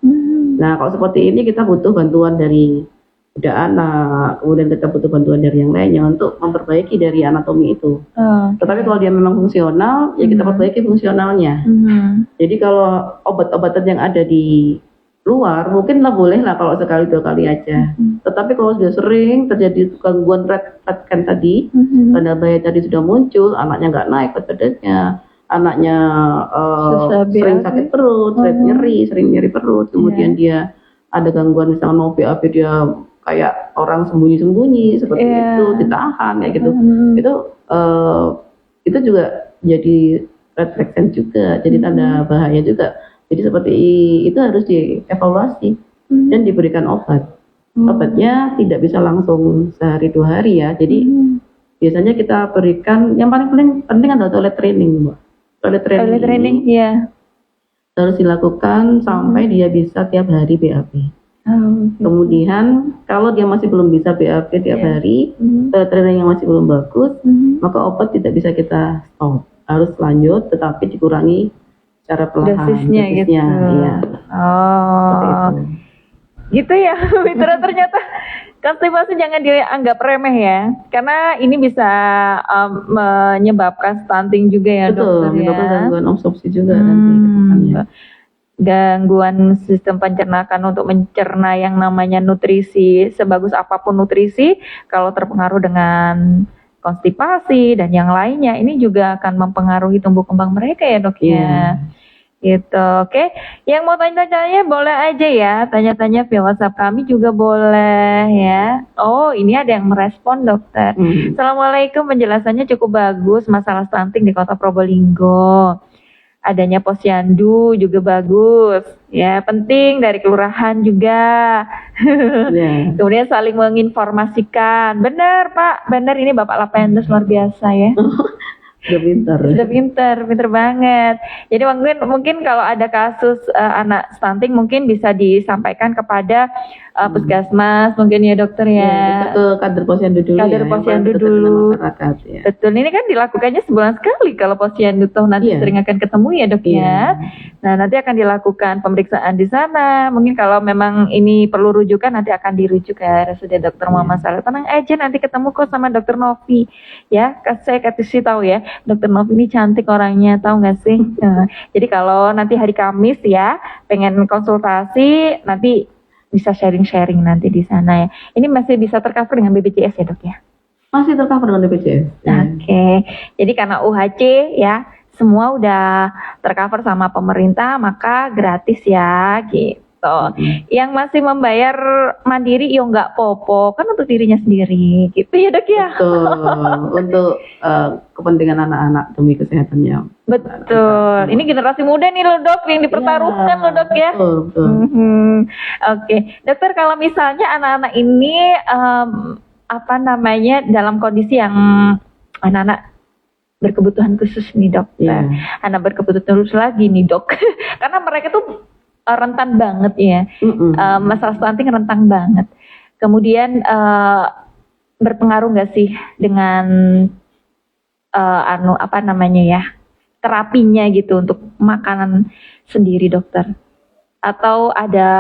Nah, kalau seperti ini kita butuh bantuan dari udah anak, kemudian kita butuh bantuan dari yang lainnya untuk memperbaiki dari anatomi itu. Tetapi kalau dia memang fungsional, ya kita perbaiki fungsionalnya. Jadi kalau obat-obatan yang ada di luar mungkin boleh lah kalau sekali 2 kali aja. Tetapi kalau sudah sering terjadi gangguan red can tadi, tanda bahaya tadi sudah muncul, anaknya nggak naik berat badannya, anaknya sering sakit perut, sering nyeri perut, kemudian dia ada gangguan misalnya BAB, dia kayak orang sembunyi-sembunyi seperti itu, ditahan kayak gitu. Itu juga jadi red flag juga, jadi tanda bahaya juga. Jadi seperti itu harus dievaluasi dan diberikan obat. Obatnya tidak bisa langsung sehari 2 hari ya. Jadi biasanya kita berikan yang paling penting adalah toilet training, Mbak. Toilet training ya. Harus dilakukan sampai dia bisa tiap hari BAB. Kemudian kalau dia masih belum bisa BAB tiap hari, training yang masih belum bagus, maka obat tidak bisa kita stop, harus lanjut tetapi dikurangi secara perlahan. Dosisnya gitu. Iya. Gitu ya, Mitra. Ternyata konstipasi jangan dianggap remeh ya, karena ini bisa menyebabkan stunting juga ya. Betul, dokter, menyebabkan gangguan absorpsi juga nanti. Gangguan sistem pencernaan untuk mencerna yang namanya nutrisi, sebagus apapun nutrisi, kalau terpengaruh dengan konstipasi dan yang lainnya, ini juga akan mempengaruhi tumbuh kembang mereka ya dok ya. Gitu, oke. Yang mau tanya-tanya boleh aja ya, tanya-tanya via WhatsApp kami juga boleh ya. Oh, ini ada yang merespon dokter. Assalamualaikum, penjelasannya cukup bagus masalah stunting di Kota Probolinggo. Adanya posyandu juga bagus, ya penting dari kelurahan juga. Kemudian saling menginformasikan. Benar Pak, benar, ini Bapak Lapendes luar biasa ya. Sudah pinter banget. Jadi mungkin kalau ada kasus anak stunting mungkin bisa disampaikan kepada puskesmas mungkin ya dokter ya. Bisa ke kader posyandu dulu. Kader posyandu dulu. Masyarakat ya. Betul, ini kan dilakukannya sebulan sekali kalau posyandu toh nanti sering akan ketemu ya dok ya. Nah nanti akan dilakukan pemeriksaan di sana. Mungkin kalau memang ini perlu rujukan nanti akan dirujuk ke RSUD Dr. Muhammad Saleh. Tenang aja, nanti ketemu kok sama Dr. Novi ya. Saya kasih tahu ya, Dr. Novi ini cantik orangnya, tahu nggak sih? Jadi kalau nanti hari Kamis ya pengen konsultasi, nanti bisa sharing-sharing nanti di sana ya. Ini masih bisa tercover dengan BPJS ya dok ya? Masih tercover dengan BPJS. Oke. Jadi karena UHC ya semua udah tercover sama pemerintah, maka gratis ya gitu. Yang masih membayar mandiri ya nggak popo, kan untuk dirinya sendiri gitu ya dok ya. Untuk kepentingan anak-anak demi kesehatannya. Betul. Ini generasi muda nih loh dok yang dipertaruhkan loh dok ya. Oke. Dokter, kalau misalnya anak-anak ini dalam kondisi yang anak-anak berkebutuhan khusus nih dok. Anak berkebutuhan khusus lagi nih dok. Karena mereka tuh rentan banget ya. Masalah stunting rentan banget. Kemudian berpengaruh nggak sih dengan terapinya gitu untuk makanan sendiri dokter? Atau ada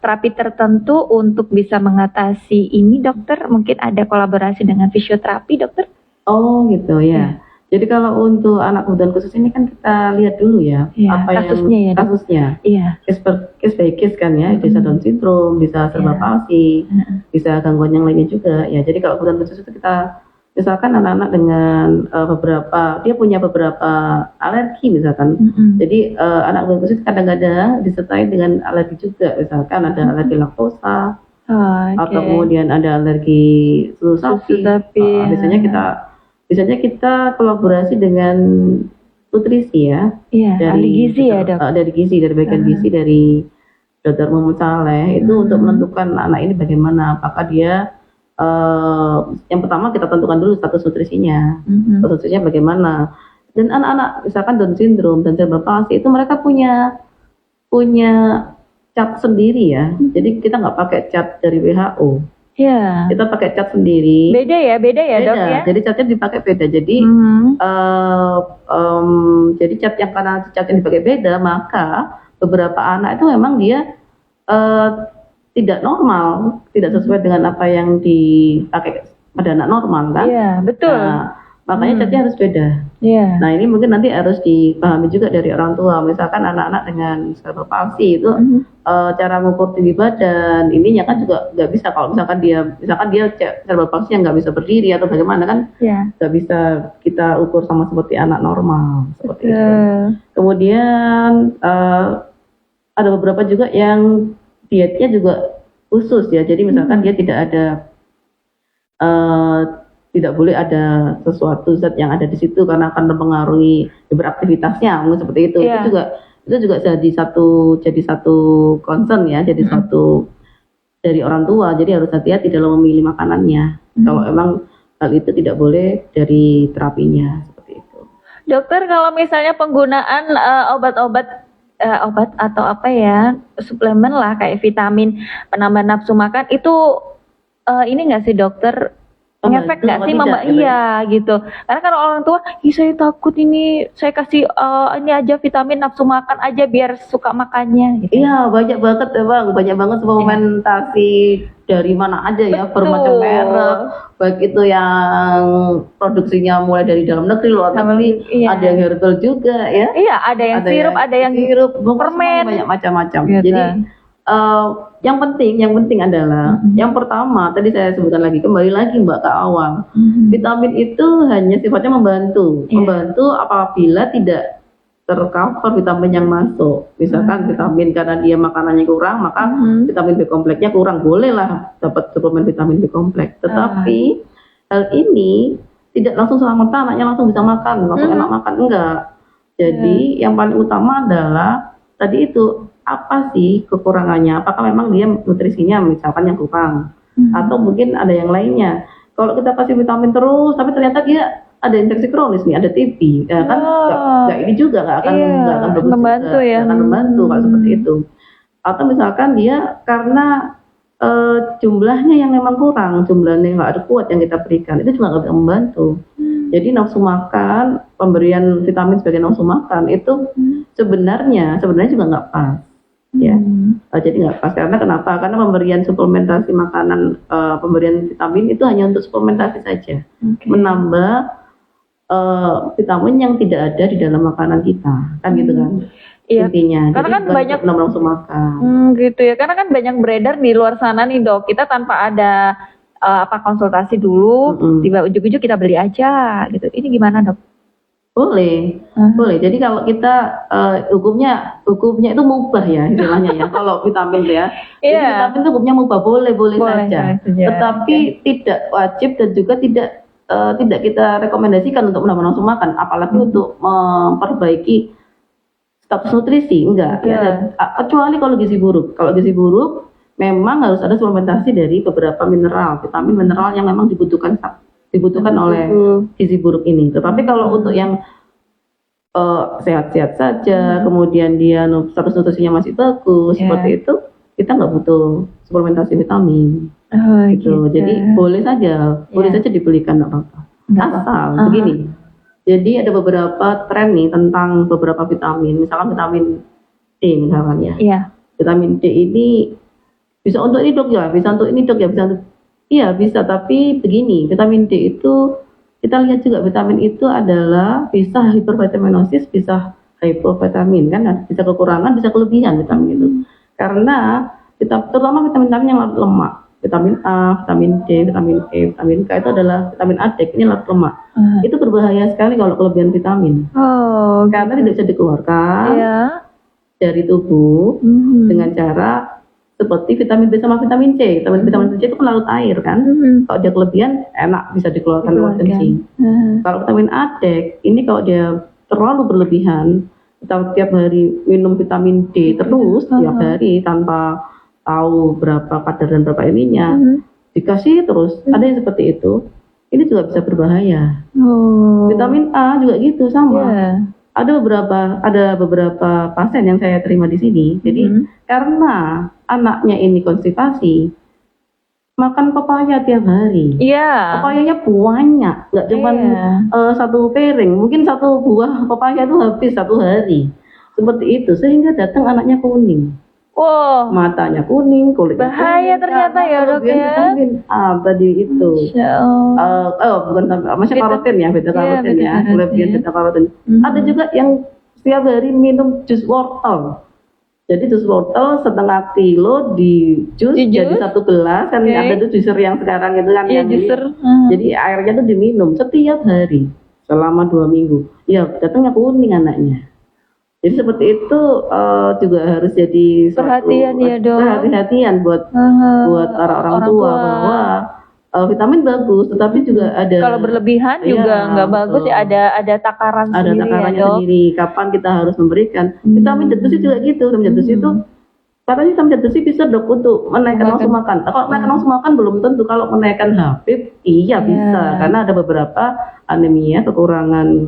terapi tertentu untuk bisa mengatasi ini dokter? Mungkin ada kolaborasi dengan fisioterapi dokter? Oh gitu ya. Jadi kalau untuk anak kebutuhan khusus ini kan kita lihat dulu ya, apa kasusnya. Case by case kan ya, bisa Down syndrome, bisa serba palsi, bisa gangguan yang lainnya juga ya. Jadi kalau kebutuhan khusus itu kita misalkan anak-anak dengan dia punya beberapa alergi misalkan. Jadi anak kebutuhan khusus kadang-kadang disertai dengan alergi juga, misalkan ada alergi laktosa, atau kemudian ada alergi susu sapi. Biasanya kita kolaborasi dengan nutrisi ya. Dari gizi ya dok. Dari gizi, dari bagian gizi dari Dr. Muhammad Saleh itu untuk menentukan anak ini bagaimana, apakah dia yang pertama kita tentukan dulu status nutrisinya, status nutrisinya bagaimana. Dan anak-anak misalkan Down syndrome dan cerebral palsy itu mereka punya cap sendiri ya. Jadi kita nggak pakai cap dari WHO. Iya. Kita pakai cat sendiri. Beda ya dok ya. Jadi catnya dipakai beda. Jadi jadi cat yang karena cat yang dipakai beda, maka beberapa anak itu memang dia tidak normal, tidak sesuai dengan apa yang dipakai pada anak normal kan? Iya betul. Nah, makanya catnya harus beda. Iya. Nah ini mungkin nanti harus dipahami juga dari orang tua. Misalkan anak-anak dengan cerebral palsy itu cara mengukur tinggi badan, ininya kan juga nggak bisa. Kalau misalkan dia cerebral palsy yang nggak bisa berdiri atau bagaimana kan, nggak bisa kita ukur sama seperti anak normal seperti itu. Kemudian ada beberapa juga yang dietnya juga khusus ya. Jadi misalkan dia tidak boleh ada sesuatu zat yang ada di situ karena akan mempengaruhi beraktivitasnya, mungkin seperti itu. Itu juga jadi satu concern ya, jadi satu dari orang tua. Jadi harus hati-hati dalam memilih makanannya. Kalau emang hal itu tidak boleh dari terapinya seperti itu. Dokter, kalau misalnya penggunaan obat atau apa ya, suplemen lah kayak vitamin penambah nafsu makan itu ini nggak sih dokter? Ngefek nggak sih mama? Iya gitu. Karena kan orang tua, saya takut ini saya kasih ini aja vitamin nafsu makan aja biar suka makannya. Gitu. Iya banyak banget ya bang, banyak banget suplementasi dari mana aja ya, bermacam merek. Baik itu yang produksinya mulai dari dalam negeri, luar negeri, ada yang herbal juga ya. Iya ada yang sirup, ada yang permen, banyak macam-macam. Gitu. Jadi yang penting adalah yang pertama tadi saya sebutkan lagi, kembali lagi Mbak ke awal, vitamin itu hanya sifatnya membantu apabila tidak tercover vitamin yang masuk. Misalkan vitamin karena dia makanannya kurang, maka vitamin B kompleksnya kurang, bolehlah dapat suplemen vitamin B kompleks. Tetapi hal ini tidak langsung serta-merta anaknya langsung bisa makan, langsung enak makan, enggak. Jadi yang paling utama adalah tadi itu, apa sih kekurangannya? Apakah memang dia nutrisinya misalkan yang kurang, atau mungkin ada yang lainnya? Kalau kita kasih vitamin terus, tapi ternyata dia ada infeksi kronis nih, ada TB, ya kan? Nggak ini juga nggak akan membantu juga, nggak akan membantu kalau seperti itu. Atau misalkan dia karena jumlahnya yang memang kurang, jumlahnya nggak ada kuat yang kita berikan, itu juga nggak bisa membantu. Jadi nafsu makan, pemberian vitamin sebagai nafsu makan itu sebenarnya juga nggak pas. Ya, jadi nggak pas. Karena kenapa? Karena pemberian suplementasi makanan, pemberian vitamin itu hanya untuk suplementasi saja, menambah vitamin yang tidak ada di dalam makanan kita, kan gitu kan? Iya. Intinya. Karena jadi kan banyak nafsu makan. Gitu ya. Karena kan banyak beredar di luar sana nih dok. Kita tanpa ada konsultasi dulu, tiba ujug-ujug kita beli aja, gitu. Ini gimana dok? Boleh. Jadi kalau kita hukumnya itu mubah ya istilahnya ya. Kalau vitamin ya, jadi vitamin itu hukumnya mubah, boleh saja. Tetapi tidak wajib dan juga tidak kita rekomendasikan untuk menambah nafsu makan, apalagi untuk memperbaiki status nutrisi, enggak. Ya, kecuali kalau gizi buruk. Kalau gizi buruk memang harus ada suplementasi dari beberapa vitamin mineral yang memang dibutuhkan oleh gizi buruk ini. Tetapi kalau untuk yang sehat-sehat saja, kemudian dia status nutrisinya masih bagus, seperti itu, kita nggak butuh suplementasi vitamin. Gitu. Jadi boleh saja dibelikan, nggak apa-apa. Asal begini. Jadi ada beberapa tren nih tentang beberapa vitamin, misalkan vitamin D misalkan ya. Vitamin D ini bisa untuk ini dok ya, bisa untuk ini dok ya, bisa untuk bisa, tapi begini, vitamin D itu kita lihat juga vitamin itu adalah bisa hipervitaminosis, bisa hypovitamin kan, bisa kekurangan, bisa kelebihan vitamin itu. Karena terutama vitamin-vitamin yang larut lemak, vitamin A, vitamin D, vitamin E, vitamin K itu adalah vitamin ADEK, ini larut lemak. Itu berbahaya sekali kalau kelebihan vitamin. Karena tidak bisa dikeluarkan dari tubuh dengan cara seperti vitamin B sama vitamin C. Vitamin C itu kan larut air kan. Kalau dia kelebihan enak bisa dikeluarkan lewat kencing. Kalau vitamin ADEK ini kalau dia terlalu berlebihan, kita tiap hari minum vitamin D terus tiap hari tanpa tahu berapa kadar dan berapa ininya, dikasih terus, ada yang seperti itu. Ini juga bisa berbahaya. Vitamin A juga gitu sama. Ada beberapa pasien yang saya terima di sini. Jadi karena anaknya ini konstipasi, makan pepaya tiap hari. Iya. Pepayanya banyak, nggak cuma satu piring. Mungkin satu buah pepaya itu habis satu hari. Seperti itu, sehingga datang anaknya kuning. Wow. Matanya kuning, kulitnya bahaya kuning, ternyata ya dok ya. Tadi itu. Bukan masih karotin ya, beta karotin ya. Kelebihan beta karotin. Ada juga yang setiap hari minum jus wortel. Jadi jus wortel setengah kilo di jus jadi satu gelas kan ada tuh juicer yang sekarang itu kan yang juicer. Jadi airnya tuh diminum setiap hari selama 2 minggu. Ya datangnya kuning anaknya. Jadi seperti itu juga harus jadi perhatian ya dok. Perhatian buat para orang tua bahwa vitamin bagus, tetapi juga ada kalau berlebihan juga nggak bagus ya, ada takaran ada sendiri takarannya ya, sendiri kapan kita harus memberikan. Vitamin zat besi juga gitu. Vitamin zat besi itu katanya vitamin zat besi bisa dok untuk menaikkan nafsu makan. Kalau menaikkan nafsu makan belum tentu. Kalau menaikkan HB iya bisa, karena ada beberapa anemia, kekurangan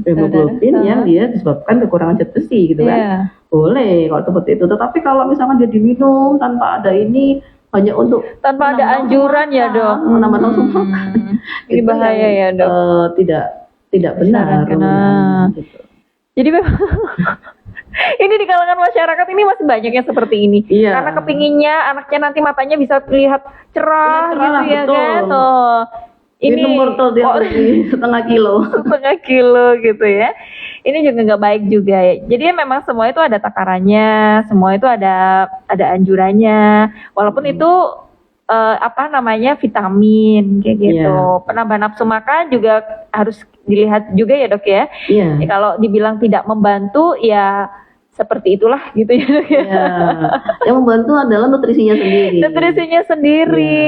hemoglobin yang dia disebabkan kekurangan zat besi gitu kan. Boleh kalau seperti itu. Tetapi kalau misalkan dia diminum tanpa ada ini, hanya untuk tanpa ada anjuran ya dok, menambah nafsu makan, ini bahaya ya dok. Tidak benar. Gitu. Jadi memang ini di kalangan masyarakat ini masih banyak yang seperti ini. Karena kepinginnya anaknya nanti matanya bisa terlihat cerah gitu ya kan. Ini wortel dia setengah kilo gitu ya. Ini juga nggak baik juga ya. Jadi memang semua itu ada takarannya, semua itu ada anjurannya. Walaupun itu vitamin kayak gitu. Penambah nafsu makan juga harus dilihat juga ya dok ya. Kalau dibilang tidak membantu ya seperti itulah gitu ya dok ya. Yang membantu adalah nutrisinya sendiri.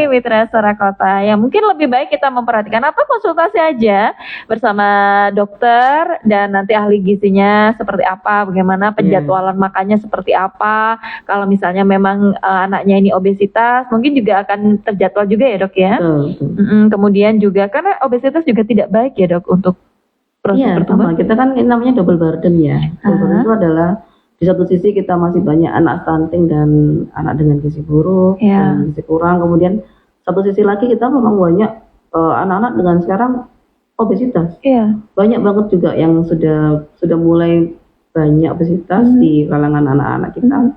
Mitra Suara Kota. Ya mungkin lebih baik kita memperhatikan atau konsultasi aja bersama dokter dan nanti ahli gizinya seperti apa, bagaimana penjadwalan makannya seperti apa. Kalau misalnya memang anaknya ini obesitas, mungkin juga akan terjadwal juga ya dok ya. Kemudian juga karena obesitas juga tidak baik ya dok untuk proses pertumbuhan. Kita kan ini namanya double burden ya. Double burden itu adalah di satu sisi kita masih banyak anak stunting dan anak dengan gizi buruk dan gizi kurang. Kemudian satu sisi lagi kita memang banyak anak-anak dengan sekarang obesitas. Banyak banget juga yang sudah mulai banyak obesitas di kalangan anak-anak kita.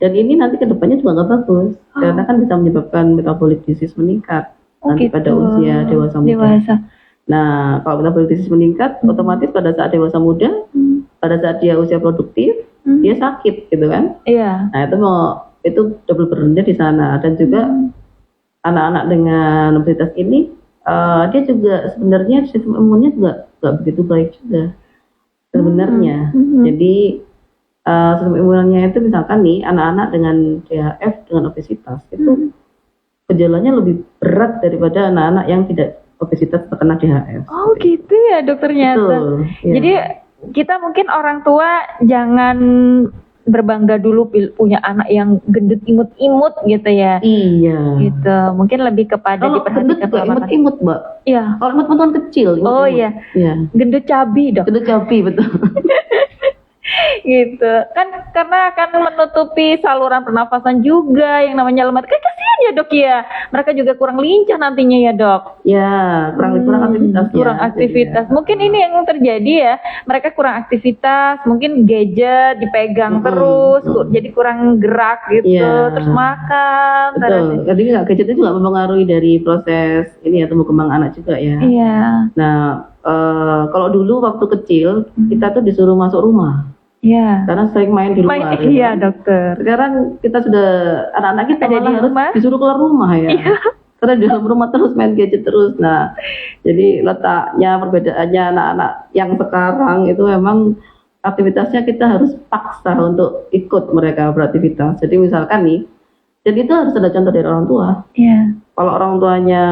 Dan ini nanti kedepannya juga nggak bagus karena kan bisa menyebabkan metabolic disease meningkat nanti pada usia dewasa muda. Nah kalau metabolic disease meningkat, otomatis pada saat dewasa muda, pada saat dia usia produktif, dia sakit gitu kan. Nah itu double burdennya di sana. Dan juga anak-anak dengan obesitas ini dia juga sebenarnya sistem imunnya juga nggak begitu baik juga sebenarnya. Jadi sistem imunnya itu misalkan nih anak-anak dengan DHF dengan obesitas itu gejalanya lebih berat daripada anak-anak yang tidak obesitas terkena DHF. Oh gitu ya dok ternyata. Jadi kita mungkin orang tua jangan berbangga dulu punya anak yang gendut imut-imut gitu ya. Gitu. Mungkin lebih kepada diperhatikan pola makan. Imut-imut, Mbak. Kalau imut kan kecil. Gendut cabi, dok. Gendut cabi, betul. Gitu. Kan karena akan menutupi saluran pernafasan juga yang namanya lemak. Kan kasihan ya, Dok ya. Mereka juga kurang lincah nantinya ya, Dok. Kurang aktivitas. Kurang aktivitas. Mungkin ini yang terjadi ya. Mereka kurang aktivitas, mungkin gadget dipegang terus, jadi kurang gerak gitu, terus makan. Betul. Jadi gadgetnya juga mempengaruhi dari proses ini ya tumbuh kembang anak juga ya. Nah, kalau dulu waktu kecil kita tuh disuruh masuk rumah. Karena sering main di luar. Dokter. Sekarang kita sudah anak-anak kita malah harus disuruh keluar rumah ya. Karena di dalam rumah terus main gadget terus. Nah, jadi letaknya perbedaannya anak-anak yang sekarang itu memang aktivitasnya kita harus paksa untuk ikut mereka beraktivitas. Jadi misalkan nih, jadi itu harus ada contoh dari orang tua. Kalau orang tuanya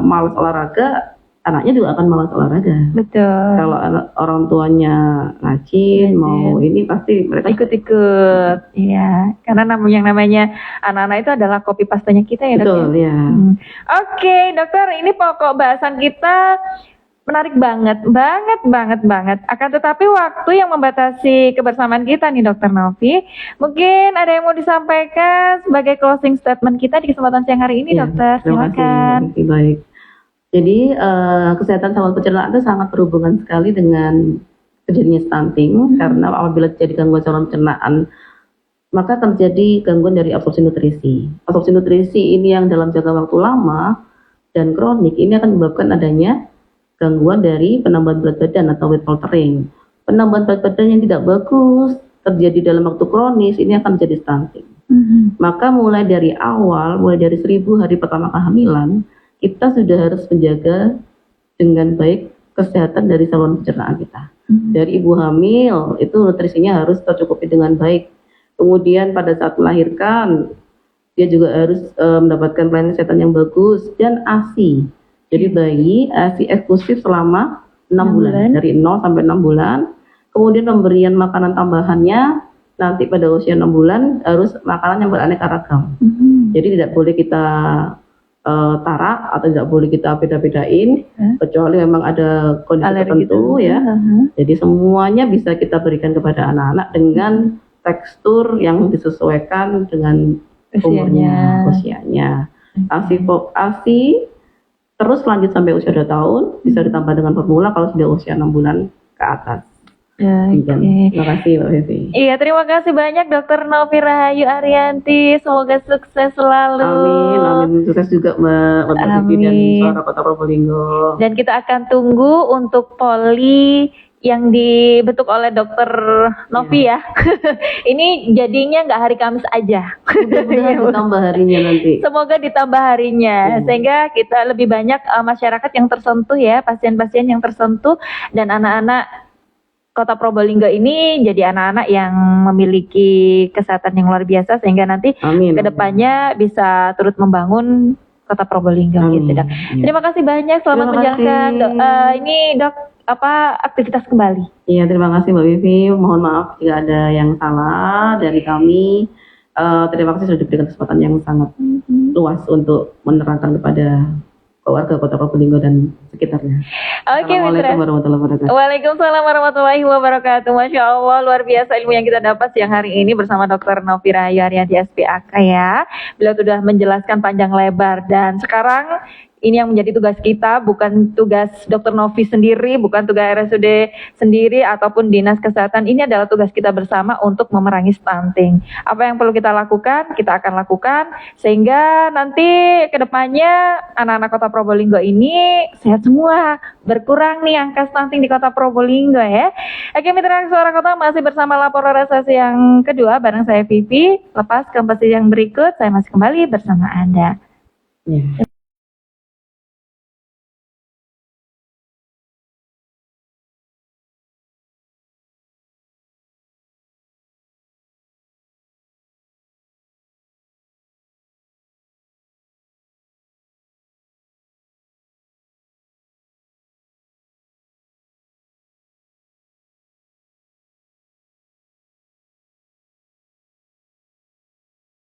malas olahraga, anaknya juga akan malas olahraga. Betul. Kalau orang tuanya rajin, mau ini pasti mereka ikut-ikut. Karena yang namanya anak-anak itu adalah copy pastanya kita ya, Dok. Betul, Oke, dokter, ini pokok bahasan kita Menarik banget, banget. Akan tetapi waktu yang membatasi kebersamaan kita nih Dokter Novi. Mungkin ada yang mau disampaikan sebagai closing statement kita di kesempatan siang hari ini, Ya, Dokter. terima Silakan. kasih. Baik. Jadi kesehatan saluran pencernaan itu sangat berhubungan sekali dengan terjadinya stunting karena apabila terjadi gangguan saluran pencernaan maka terjadi gangguan dari absorpsi nutrisi. Absorpsi nutrisi ini yang dalam jangka waktu lama dan kronik ini akan menyebabkan adanya gangguan dari penambahan berat badan atau weight altering. Penambahan berat badan yang tidak bagus terjadi dalam waktu kronis ini akan menjadi stunting. Maka mulai dari awal, mulai dari 1000 hari pertama kehamilan, kita sudah harus menjaga dengan baik kesehatan dari saluran pencernaan kita. Dari ibu hamil itu nutrisinya harus tercukupi dengan baik. Kemudian pada saat melahirkan dia juga harus mendapatkan pelayanan kesehatan yang bagus dan ASI. Jadi bayi ASI eksklusif selama 6 bulan dari 0 sampai 6 bulan. Kemudian pemberian makanan tambahannya nanti pada usia 6 bulan harus makanan yang beraneka ragam. Jadi tidak boleh kita tarak atau tidak boleh kita beda-bedain kecuali memang ada kondisi tertentu ya. Jadi semuanya bisa kita berikan kepada anak-anak dengan tekstur yang disesuaikan dengan umurnya, usianya. ASI terus lanjut sampai usia 2 tahun, bisa ditambah dengan formula kalau sudah usia 6 bulan ke atas. Terima kasih Mbak Vivi. Iya, terima kasih banyak Dokter Novi Rahayu Ariyanti. Semoga sukses selalu. Amin. Sukses juga Mbak Vivi dan Suara Kota Probolinggo. Dan kita akan tunggu untuk poli yang dibentuk oleh Dokter Novi ya. Ini jadinya nggak hari Kamis aja. Mudah-mudahan ditambah harinya nanti. Semoga ditambah harinya sehingga kita lebih banyak masyarakat yang tersentuh ya, pasien-pasien yang tersentuh dan anak-anak Kota Probolinggo ini jadi anak-anak yang memiliki kesehatan yang luar biasa sehingga nanti kedepannya bisa turut membangun Kota Probolinggo gitu Dok. Terima kasih banyak, selamat menjalankan ini Dok aktivitas kembali. Iya, terima kasih Mbak Vivi. Mohon maaf jika ada yang salah dari kami. Terima kasih sudah diberikan kesempatan yang sangat luas untuk menerangkan kepada warga Kota Probolinggo dan sekitarnya. Assalamualaikum warahmatullahi wabarakatuh. Waalaikumsalam warahmatullahi wabarakatuh. Masya Allah, luar biasa ilmu yang kita dapat siang hari ini bersama Dr. Novi Rahayu Ariyanti SPAK ya. Beliau sudah menjelaskan panjang lebar dan sekarang ini yang menjadi tugas kita, bukan tugas Dr. Novi sendiri, bukan tugas RSUD sendiri ataupun Dinas Kesehatan. Ini adalah tugas kita bersama untuk memerangi stunting. Apa yang perlu kita lakukan, kita akan lakukan sehingga nanti kedepannya anak-anak Kota Probolinggo ini sehat semua. Berkurang nih angka stunting di Kota Probolinggo ya. Oke, Mitra Suara Kota masih bersama laporan sesi yang kedua bareng saya Vivi. Lepas ke sesi yang berikut, saya masih kembali bersama Anda.